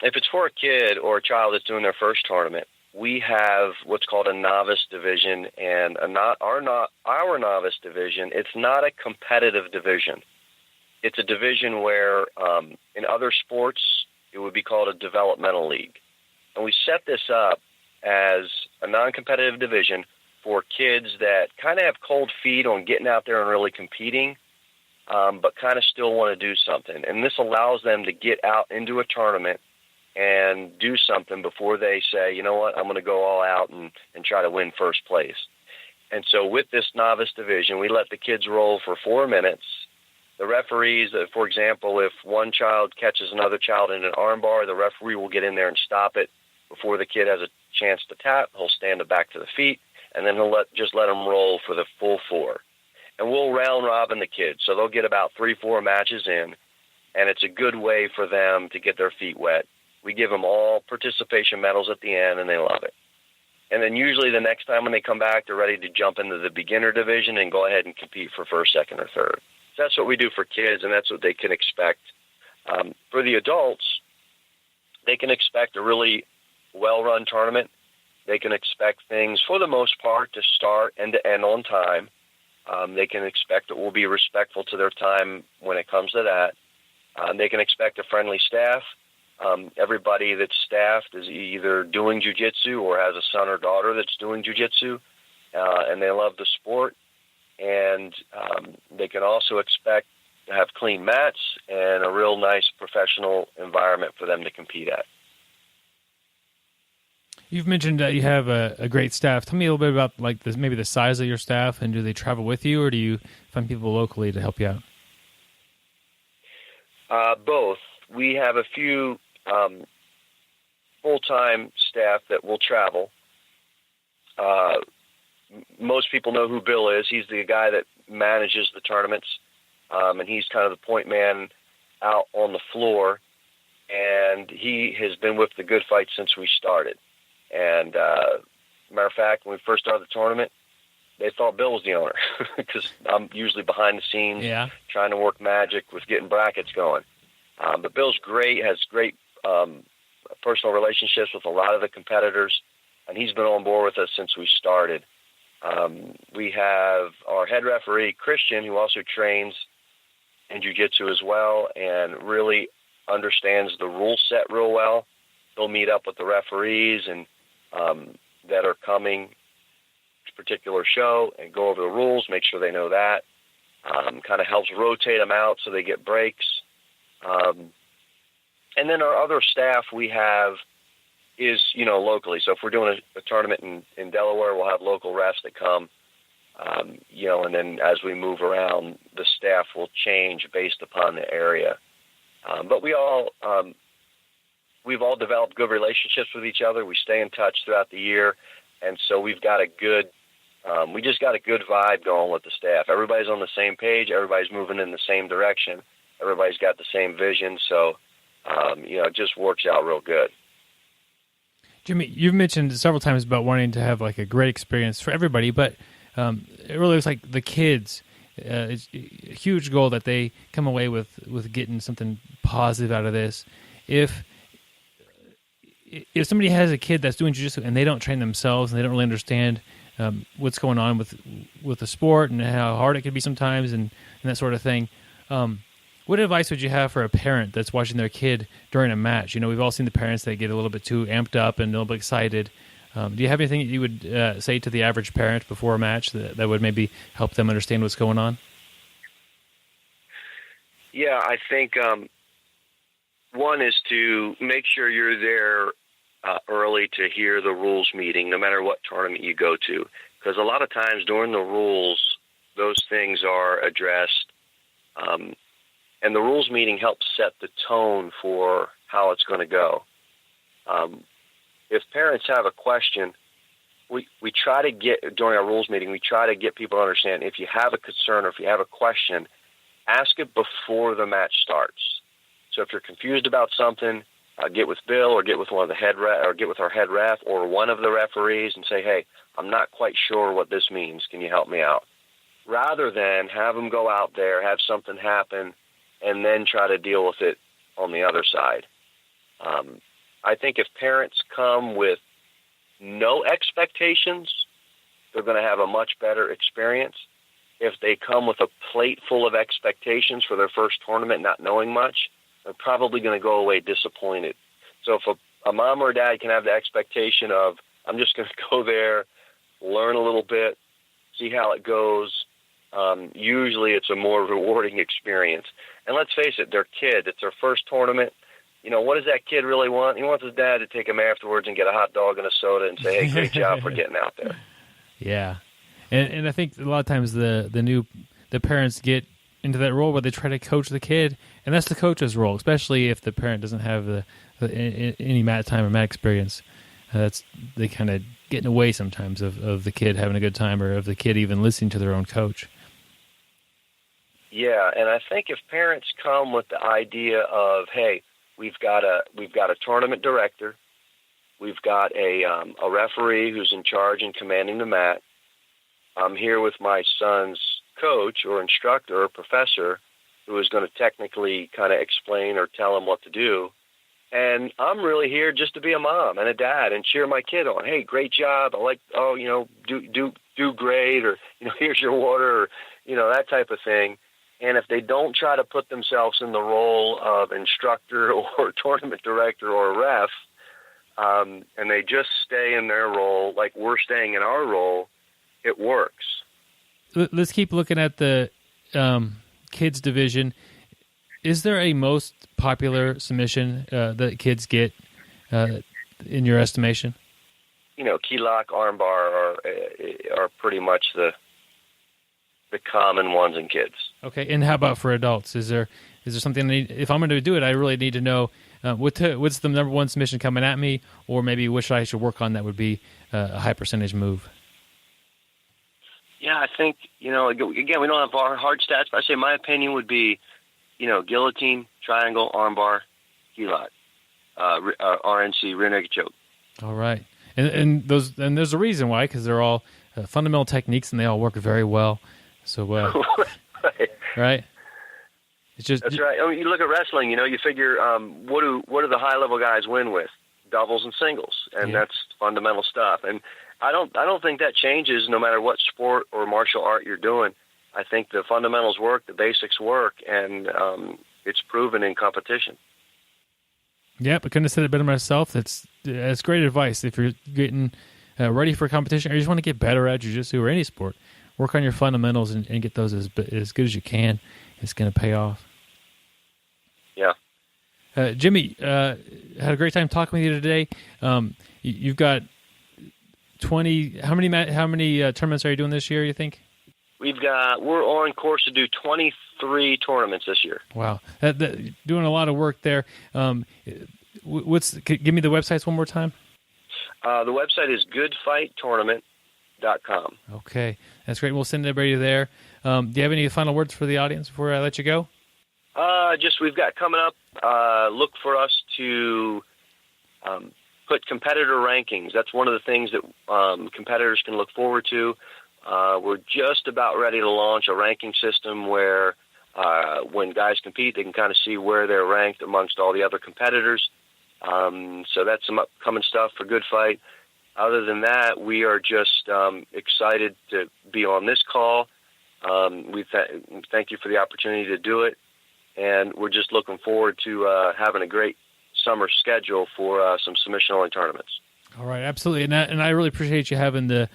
it's for a kid or a child that's doing their first tournament, we have what's called a novice division, and our novice division. It's not a competitive division. It's a division where in other sports it would be called a developmental league, and we set this up as a non-competitive division for kids that kind of have cold feet on getting out there and really competing. But kind of still want to do something. And this allows them to get out into a tournament and do something before they say, you know what, I'm going to go all out and try to win first place. And so with this novice division, we let the kids roll for 4 minutes. The referees, for example, if one child catches another child in an armbar, the referee will get in there and stop it before the kid has a chance to tap. He'll stand them back to the feet, and then he'll let them roll for the full 4. And we'll round robin the kids, so they'll get about 3-4 matches in, and it's a good way for them to get their feet wet. We give them all participation medals at the end, and they love it. And then usually the next time when they come back, they're ready to jump into the beginner division and go ahead and compete for first, second, or third. So that's what we do for kids, and that's what they can expect. For the adults, they can expect a really well-run tournament. They can expect things, for the most part, to start and to end on time. They can expect that we'll be respectful to their time when it comes to that. They can expect a friendly staff. Everybody that's staffed is either doing jiu-jitsu or has a son or daughter that's doing jiu-jitsu, and they love the sport. And they can also expect to have clean mats and a real nice professional environment for them to compete at. You've mentioned that you have a great staff. Tell me a little bit about maybe the size of your staff, and do they travel with you, or do you find people locally to help you out? Both. We have a few full-time staff that will travel. Most people know who Bill is. He's the guy that manages the tournaments, and he's kind of the point man out on the floor, and he has been with the Good Fight since we started. And matter of fact, when we first started the tournament, they thought Bill was the owner because I'm usually behind the scenes trying to work magic with getting brackets going. But Bill's great, has great personal relationships with a lot of the competitors, and he's been on board with us since we started. We have our head referee, Christian, who also trains in jiu-jitsu as well and really understands the rule set real well. He'll meet up with the referees and that are coming to a particular show and go over the rules, make sure they know that. Kind of helps rotate them out so they get breaks. And then our other staff, we have is, locally. So if we're doing a tournament in Delaware, we'll have local refs that come, and then as we move around, the staff will change based upon the area. But we've all developed good relationships with each other. We stay in touch throughout the year. And so we just got a good vibe going with the staff. Everybody's on the same page. Everybody's moving in the same direction. Everybody's got the same vision. So, it just works out real good. Jimmy, you've mentioned several times about wanting to have like a great experience for everybody, but it really looks like the kids, it's a huge goal that they come away with getting something positive out of this. If somebody has a kid that's doing jiu-jitsu and they don't train themselves and they don't really understand what's going on with the sport and how hard it can be sometimes and that sort of thing, what advice would you have for a parent that's watching their kid during a match? We've all seen the parents that get a little bit too amped up and a little bit excited. Do you have anything that you would say to the average parent before a match that would maybe help them understand what's going on? Yeah, I think one is to make sure you're there early to hear the rules meeting, no matter what tournament you go to. Because a lot of times during the rules, those things are addressed. And the rules meeting helps set the tone for how it's going to go. If parents have a question, we try to get, during our rules meeting, we try to get people to understand if you have a concern or if you have a question, ask it before the match starts. So if you're confused about something, get with Bill or get with one of the or get with our head ref or one of the referees and say, hey, I'm not quite sure what this means. Can you help me out? Rather than have them go out there, have something happen, and then try to deal with it on the other side. I think if parents come with no expectations, they're going to have a much better experience. If they come with a plate full of expectations for their first tournament, not knowing much, they're probably going to go away disappointed. So if a mom or a dad can have the expectation of, I'm just going to go there, learn a little bit, see how it goes, usually it's a more rewarding experience. And let's face it, they're kids. It's their first tournament. What does that kid really want? He wants his dad to take him afterwards and get a hot dog and a soda and say, hey, great job for getting out there. Yeah. And I think a lot of times the parents get into that role where they try to coach the kid, and that's the coach's role, especially if the parent doesn't have any mat time or mat experience. They kind of get in the way sometimes of the kid having a good time or of the kid even listening to their own coach. Yeah, and I think if parents come with the idea of, hey, we've got a tournament director, we've got a referee who's in charge and commanding the mat. I'm here with my son's coach or instructor or professor who is going to technically kind of explain or tell him what to do. And I'm really here just to be a mom and a dad and cheer my kid on. Hey, great job. I like, do great, or, here's your water, or, that type of thing. And if they don't try to put themselves in the role of instructor or tournament director or ref, and they just stay in their role like we're staying in our role, it works. Let's keep looking at the kids division. Is there a most popular submission that kids get in your estimation? Key lock, armbar are pretty much the common ones in kids. Okay, and how about for adults? Is there something if I'm going to do it, I really need to know what's the number one submission coming at me, or maybe which I should work on that would be a high percentage move? Yeah, I think, again, we don't have hard stats, but I say my opinion would be, guillotine, triangle, armbar, heel-lock, RNC, rear naked choke. All right. And there's a reason why, because they're all fundamental techniques and they all work very well. So, right? It's just that's right. I mean, you look at wrestling. You figure what do the high level guys win with? Doubles and singles, and that's fundamental stuff. And I don't think that changes no matter what sport or martial art you're doing. I think the fundamentals work, the basics work, and it's proven in competition. Yeah, I couldn't have said it better myself. That's great advice. If you're getting ready for a competition or you just want to get better at jiu-jitsu or any sport, work on your fundamentals and get those as good as you can. It's going to pay off. Yeah. Jimmy, had a great time talking with you today. You've got 20. How many tournaments are you doing this year, you think? We're on course to do 23 tournaments this year. Wow. Doing a lot of work there. Give me the websites one more time. The website is goodfighttournament.com. Okay. That's great. We'll send everybody there. Do you have any final words for the audience before I let you go? We've got coming up, look for us to put competitor rankings. That's one of the things that competitors can look forward to. We're just about ready to launch a ranking system where when guys compete, they can kind of see where they're ranked amongst all the other competitors. So that's some upcoming stuff for Good Fight. Other than that, we are just excited to be on this call. We thank you for the opportunity to do it, and we're just looking forward to having a great summer schedule for some submission-only tournaments. All right, absolutely, and I really appreciate you having the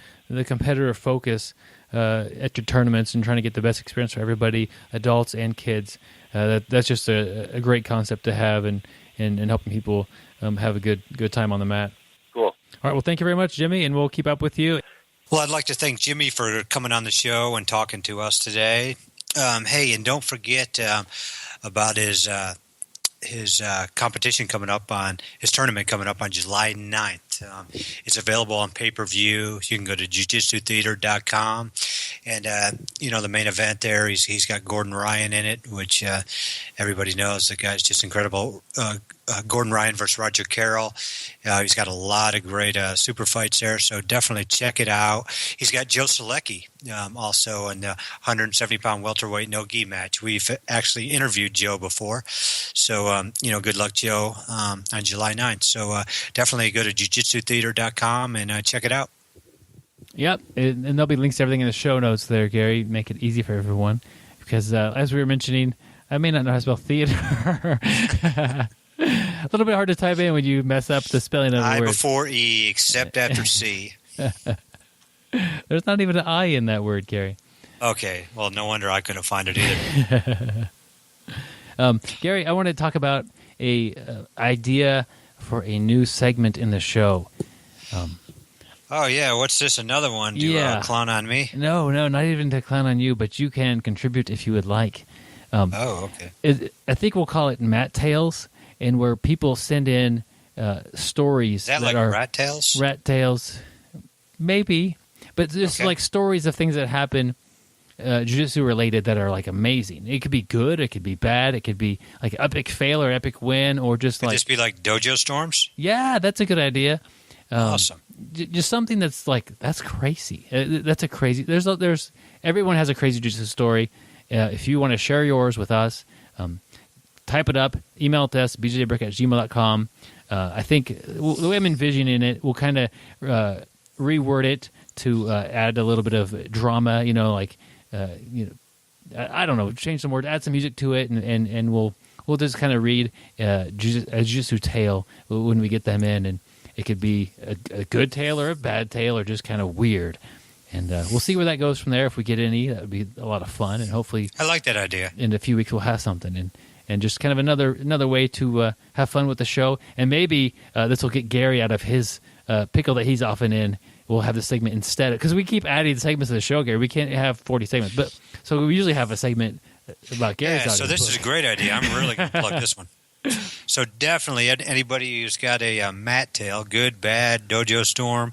competitor focus at your tournaments and trying to get the best experience for everybody, adults and kids. That's just a great concept to have, and helping people have a good time on the mat. Cool. All right, well, thank you very much, Jimmy, and we'll keep up with you. Well, I'd like to thank Jimmy for coming on the show and talking to us today. Hey, and don't forget about his competition coming up his tournament coming up on July 9th. It's available on pay-per-view. You can go to jiu-jitsutheatre.com. And, the main event there, he's got Gordon Ryan in it, which everybody knows. The guy's just incredible. Gordon Ryan versus Roger Carroll. He's got a lot of great super fights there, so definitely check it out. He's got Joe Selecki also in the 170-pound welterweight no-gi match. We've actually interviewed Joe before, so good luck, Joe, on July 9th. So definitely go to jiu-jitsutheatre.com and check it out. Yep, and there'll be links to everything in the show notes there, Gary. Make it easy for everyone, because as we were mentioning, I may not know how to spell theater. A little bit hard to type in when you mess up the spelling of the word. I before E, except after C. There's not even an I in that word, Gary. Okay, well, no wonder I couldn't find it either. Gary, I want to talk about a idea for a new segment in the show. Oh, yeah, what's this, another one? Do you clown on me? No, not even to clown on you, but you can contribute if you would like. Okay. I think we'll call it Mat Tales, and where people send in stories. Is that like rat tails? Rat tales, maybe. But just like stories of things that happen jiu-jitsu related that are like amazing. It could be good, it could be bad, it could be like epic fail or epic win, or just could this be like dojo storms? Yeah, that's a good idea. Awesome. Just something that's like, that's crazy. That's a crazy. There's everyone has a crazy jiu-jitsu story. If you want to share yours with us, type it up, email it to us, bjjbrick@gmail.com. I think the way I'm envisioning it, we'll kind of reword it to add a little bit of drama, I don't know, change some words, add some music to it, and we'll just kind of read a jiu-jitsu tale when we get them in, and it could be a good tale or a bad tale or just kind of weird. And we'll see where that goes from there. If we get any, that would be a lot of fun. And hopefully, I like that idea. In a few weeks, we'll have something, and just kind of another way to have fun with the show. And maybe this will get Gary out of his pickle that he's often in. We'll have the segment instead, because we keep adding segments to the show, Gary. We can't have 40 segments, but so we usually have a segment about Gary's. Yeah, so this is a great idea. I'm really going to plug this one. So definitely, anybody who's got a mat tale, good, bad, dojo storm,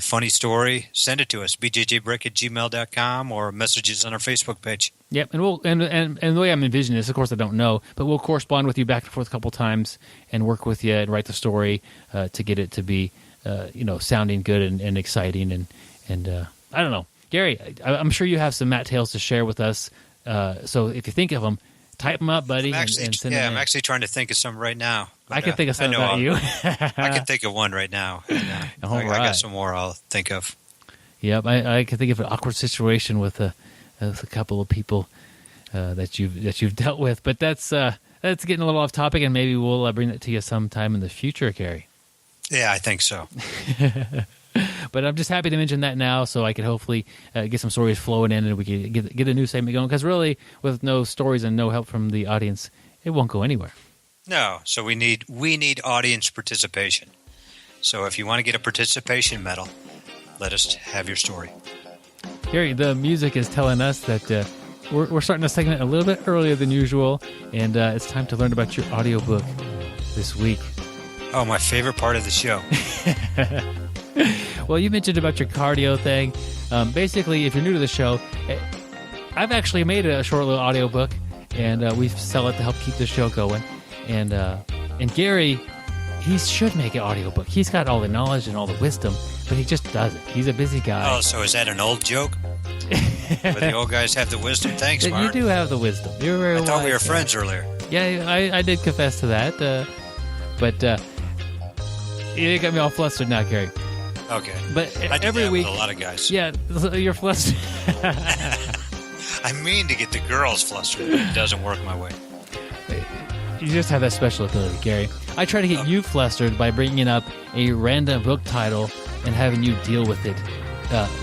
funny story, send it to us, bjjbrick@gmail.com, or messages on our Facebook page. Yep, and we'll and the way I'm envisioning this, of course, I don't know, but we'll correspond with you back and forth a couple times and work with you and write the story to get it to be, sounding good and exciting, and I don't know, Gary, I'm sure you have some mat tales to share with us. So if you think of them, type them up, buddy. I'm actually trying to think of some right now. But, I can think of some about you. I can think of one right now. And, I got some more I'll think of. Yep, I can think of an awkward situation with a couple of people that you've dealt with, but that's getting a little off topic, and maybe we'll bring it to you sometime in the future, Gary. Yeah, I think so. But I'm just happy to mention that now, so I can hopefully get some stories flowing in, and we can get a new segment going. Because really, with no stories and no help from the audience, it won't go anywhere. No. So we need audience participation. So if you want to get a participation medal, let us have your story. Gary, the music is telling us that we're starting the segment a little bit earlier than usual, and it's time to learn about your audiobook this week. Oh, my favorite part of the show. Well, you mentioned about your cardio thing. Basically, if you're new to the show, I've actually made a short little audiobook, and we sell it to help keep the show going. And Gary, he should make an audiobook. He's got all the knowledge and all the wisdom, but he just doesn't. He's a busy guy. Oh, so is that an old joke? Where the old guys have the wisdom? Thanks, Mark. You do have the wisdom. You're very I thought we were wise, friends earlier. Yeah, I did confess to that. But you got me all flustered now, Gary. Okay. But I do every that week, with a lot of guys. Yeah, you're flustered. I mean to get the girls flustered, but it doesn't work my way. You just have that special ability, Gary. I try to get you flustered by bringing up a random book title and having you deal with it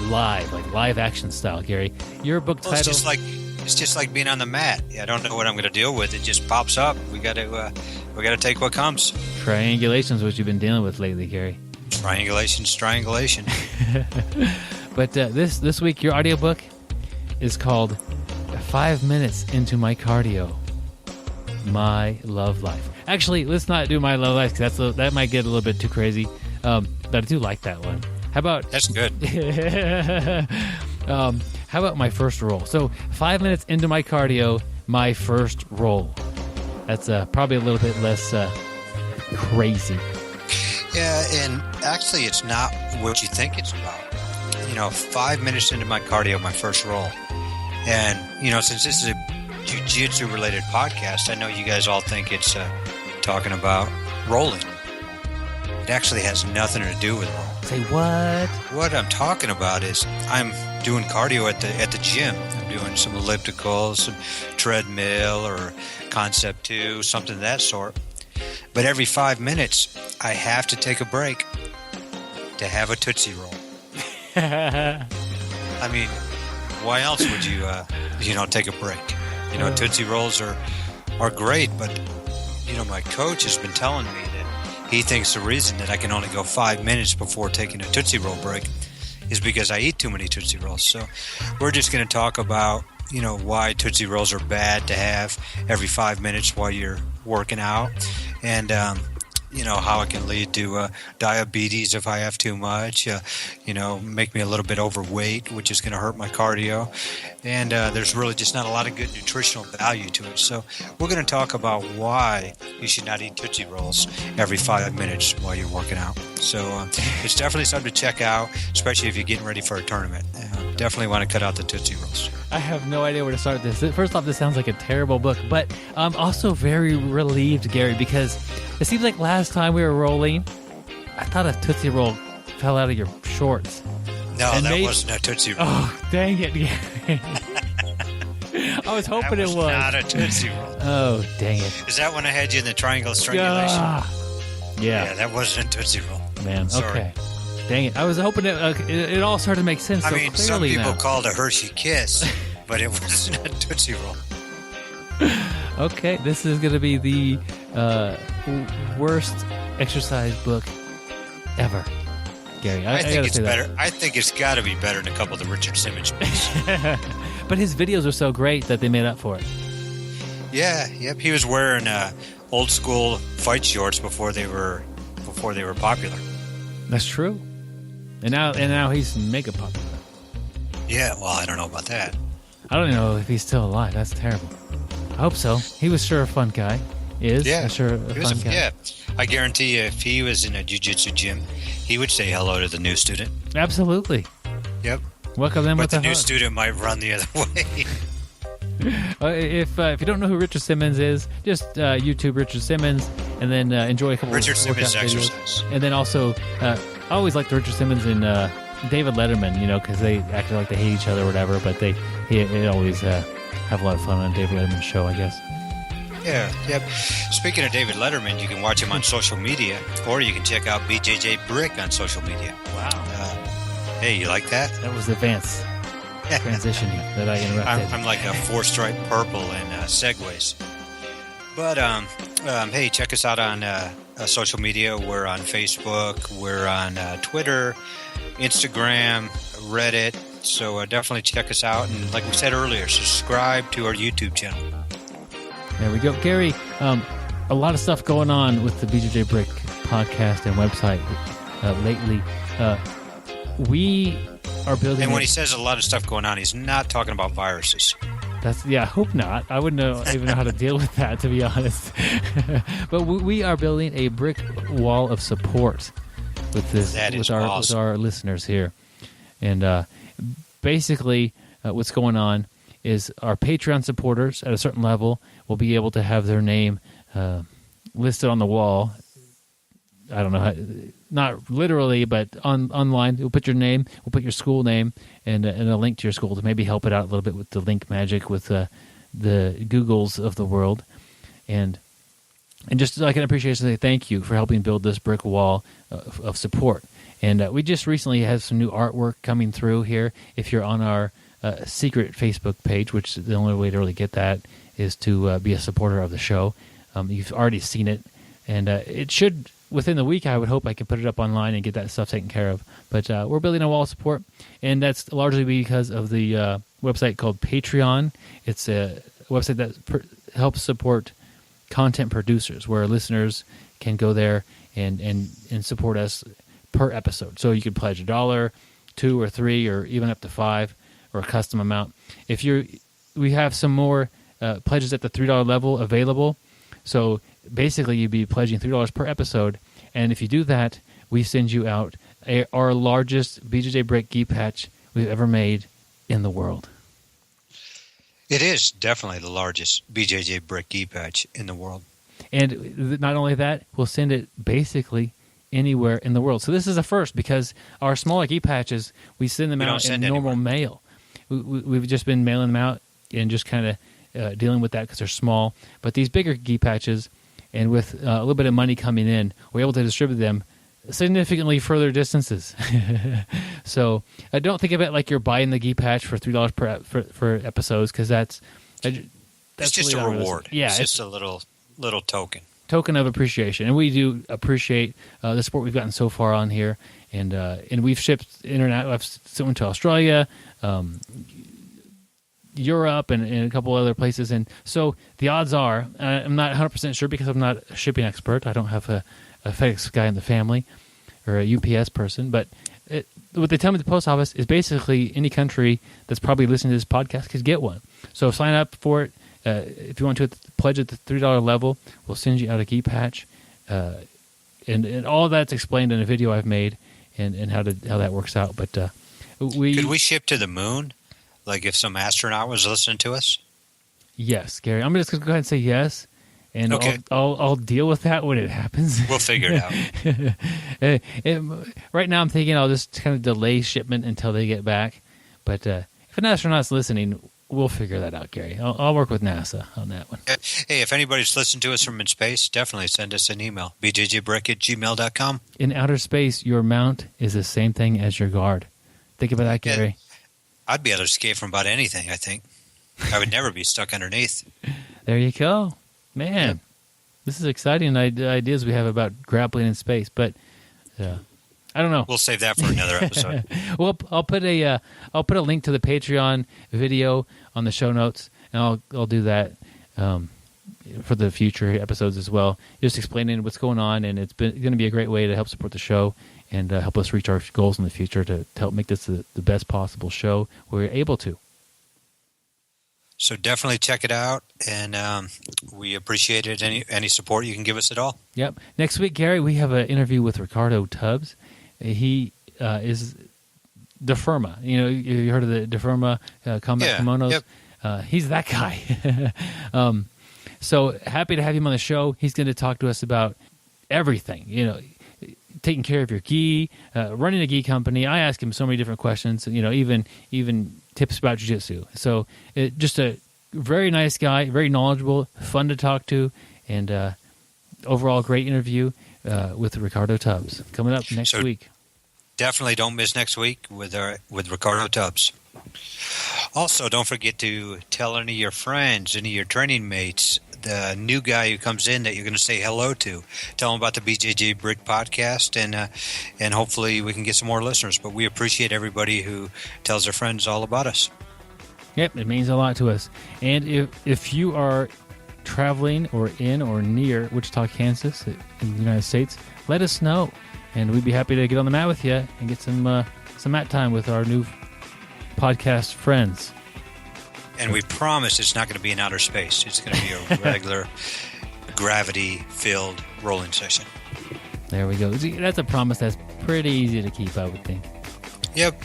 live, like live action style, Gary. Your book title... It's just like being on the mat. I don't know what I'm going to deal with. It just pops up. We got to take what comes. Triangulation is what you've been dealing with lately, Gary. Triangulation. But this week, your audiobook is called 5 Minutes Into My Cardio, My Love Life. Actually, let's not do My Love Life, because that might get a little bit too crazy. But I do like that one. How about... That's good. How about My First Roll? So 5 minutes into my cardio, My First Roll. That's probably a little bit less crazy. Yeah, and actually it's not what you think it's about. 5 minutes into my cardio, My First Roll. And, since this is a Jiu-Jitsu related podcast, I know you guys all think it's talking about rolling. It actually has nothing to do with rolling. Say what? What I'm talking about is I'm doing cardio at the gym. I'm doing some ellipticals, some treadmill or Concept 2, something of that sort. But every 5 minutes, I have to take a break to have a Tootsie Roll. I mean, why else would you, take a break? Tootsie Rolls are great, but, my coach has been telling me that he thinks the reason that I can only go 5 minutes before taking a Tootsie Roll break is because I eat too many Tootsie Rolls. So we're just going to talk about, why Tootsie Rolls are bad to have every 5 minutes while you're working out, and, how it can lead to diabetes if I have too much, make me a little bit overweight, which is going to hurt my cardio. And there's really just not a lot of good nutritional value to it. So we're going to talk about why you should not eat Tootsie Rolls every 5 minutes while you're working out. So it's definitely something to check out, especially if you're getting ready for a tournament. Definitely want to cut out the Tootsie Rolls. I have no idea where to start this. First off, this sounds like a terrible book, but I'm also very relieved, Gary, because it seems like last time we were rolling, I thought a Tootsie Roll fell out of your shorts. No, that wasn't a Tootsie Roll. Oh, dang it, Gary. I was hoping it was. Not a Tootsie Roll. Oh, dang it. Is that when I had you in the triangle strangulation? Yeah, that wasn't a Tootsie Roll. Man, sorry. Okay. Dang it. I was hoping it all started to make sense so clearly some people now. call it a Hershey Kiss, but it wasn't a Tootsie Roll. Okay, this is going to be the worst exercise book ever, Gary. I think it's better. That. I think it's got to be better than a couple of the Richard Simmons books. But his videos are so great that they made up for it. Yeah, yep. He was wearing old school fight shorts before they were popular. That's true. And now he's mega popular. Yeah, well, I don't know about that. I don't know if he's still alive. That's terrible. I hope so. He was sure a fun guy. A fun guy. Yeah, I guarantee you, if he was in a jiu-jitsu gym, he would say hello to the new student. Absolutely. Yep. Welcome them with the a new hug. student might run the other way. If you don't know who Richard Simmons is, just YouTube Richard Simmons, and then enjoy a couple Richard of workout Simmons videos. exercise. And then also, I always liked Richard Simmons and David Letterman, because they acted like they hate each other or whatever, but they always have a lot of fun on David Letterman's show, I guess. Yeah, yep. Speaking of David Letterman, you can watch him on social media, or you can check out BJJ Brick on social media. Wow. Hey, you like that? That was advanced transitioning that I interrupted. I'm like a 4-stripe purple in segways. But Hey, check us out on social media. We're on Facebook. We're on Twitter, Instagram, Reddit. So definitely check us out. And like we said earlier, subscribe to our YouTube channel. There we go. Gary, a lot of stuff going on with the BJJ Brick podcast and website lately. We are building... And when he says a lot of stuff going on, he's not talking about viruses. I hope not. I wouldn't even know how to deal with that, to be honest. But we are building a brick wall of support with this, with our listeners here. And basically, what's going on is our Patreon supporters at a certain level will be able to have their name listed on the wall. I don't know how, not literally, but online. We'll put your name, we'll put your school name, and a link to your school to maybe help it out a little bit with the link magic with the Googles of the world, and just like an appreciation to say thank you for helping build this brick wall of support. And we just recently had some new artwork coming through here. If you're on our secret Facebook page, which the only way to really get that is to be a supporter of the show, you've already seen it, and it should. Within the week, I would hope I can put it up online and get that stuff taken care of. But we're building a wall of support, and that's largely because of the website called Patreon. It's a website that helps support content producers, where listeners can go there and support us per episode. So you could pledge $1, $2 or $3, or even up to $5, or a custom amount. We have some more pledges at the $3 level available. So basically, you'd be pledging $3 per episode, and if you do that, we send you out our largest BJJ Brick gi patch we've ever made in the world. It is definitely the largest BJJ Brick gi patch in the world. And not only that, we'll send it basically anywhere in the world. So this is a first, because our smaller gi patches, we send them out in normal mail. We've just been mailing them out and just kind of dealing with that because they're small. But these bigger gi patches, and with a little bit of money coming in, we're able to distribute them significantly further distances. So I don't think of it like you're buying the gi patch for $3 per episodes, because that's just really a reward. Yeah, it's just a little token of appreciation, and we do appreciate the support we've gotten so far on here. And we've shipped I've sent one to Australia, Europe, and a couple other places. And so the odds are, I'm not 100% sure because I'm not a shipping expert. I don't have a FedEx guy in the family or a UPS person. But what they tell me at the post office is basically any country that's probably listening to this podcast could get one. So sign up for it. If you want to pledge at the $3 level, we'll send you out a gi patch. And all that's explained in a video I've made and how that works out. But could we ship to the moon? Like if some astronaut was listening to us? Yes, Gary. I'm just going to go ahead and say yes, and okay. I'll deal with that when it happens. We'll figure it out. Right now I'm thinking I'll just kind of delay shipment until they get back. But if an astronaut's listening, we'll figure that out, Gary. I'll work with NASA on that one. Hey, if anybody's listening to us from in space, definitely send us an email, bjjbrick@gmail.com. In outer space, your mount is the same thing as your guard. Think about that, Gary. I'd be able to escape from about anything, I think. I would never be stuck underneath. There you go. Man, yeah. This is exciting ideas we have about grappling in space, but I don't know. We'll save that for another episode. Well, I'll put a link to the Patreon video on the show notes, and I'll do that for the future episodes as well, just explaining what's going on, and it's going to be a great way to help support the show and help us reach our goals in the future to help make this the best possible show we're able to. So definitely check it out, and we appreciate it. Any support you can give us at all. Yep. Next week, Gary, we have an interview with Ricardo Tubbs. He is DeFirma. You heard of the DeFirma combat kimonos? Yep. He's that guy. So happy to have him on the show. He's going to talk to us about everything, taking care of your gi, running a gi company. I ask him so many different questions, even tips about jiu-jitsu. So just a very nice guy, very knowledgeable, fun to talk to, and overall great interview with Ricardo Tubbs coming up next week. Definitely don't miss next week with Ricardo Tubbs. Also, don't forget to tell any of your friends, any of your training mates the new guy who comes in that you're going to say hello to. Tell them about the BJJ Brick podcast, and hopefully we can get some more listeners. But we appreciate everybody who tells their friends all about us. Yep, it means a lot to us. And if you are traveling or in or near Wichita, Kansas, in the United States, let us know, and we'd be happy to get on the mat with you and get some mat time with our new podcast friends. And we promise it's not going to be in outer space. It's going to be a regular gravity-filled rolling session. There we go. That's a promise that's pretty easy to keep, I would think. Yep.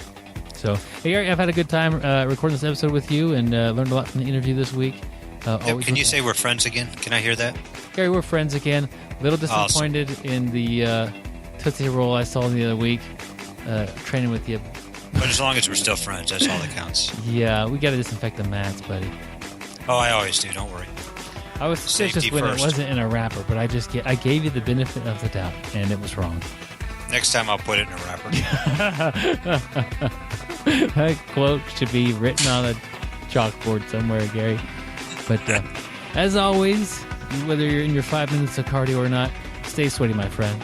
So, hey, Gary, I've had a good time recording this episode with you and learned a lot from the interview this week. Can you say we're friends again? Can I hear that? Gary, we're friends again. A little disappointed in the Tootsie Roll I saw the other week, training with you. But as long as we're still friends, that's all that counts. Yeah, we got to disinfect the mats, buddy. Oh, I always do. Don't worry. I was Safety suspicious when first. it wasn't in a wrapper, but I gave you the benefit of the doubt, and it was wrong. Next time I'll put it in a wrapper. That quote should be written on a chalkboard somewhere, Gary. But as always, whether you're in your 5 minutes of cardio or not, stay sweaty, my friend.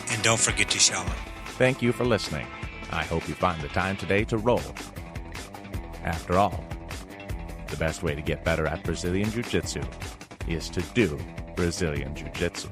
And don't forget to shower. Thank you for listening. I hope you find the time today to roll. After all, the best way to get better at Brazilian Jiu-Jitsu is to do Brazilian Jiu-Jitsu.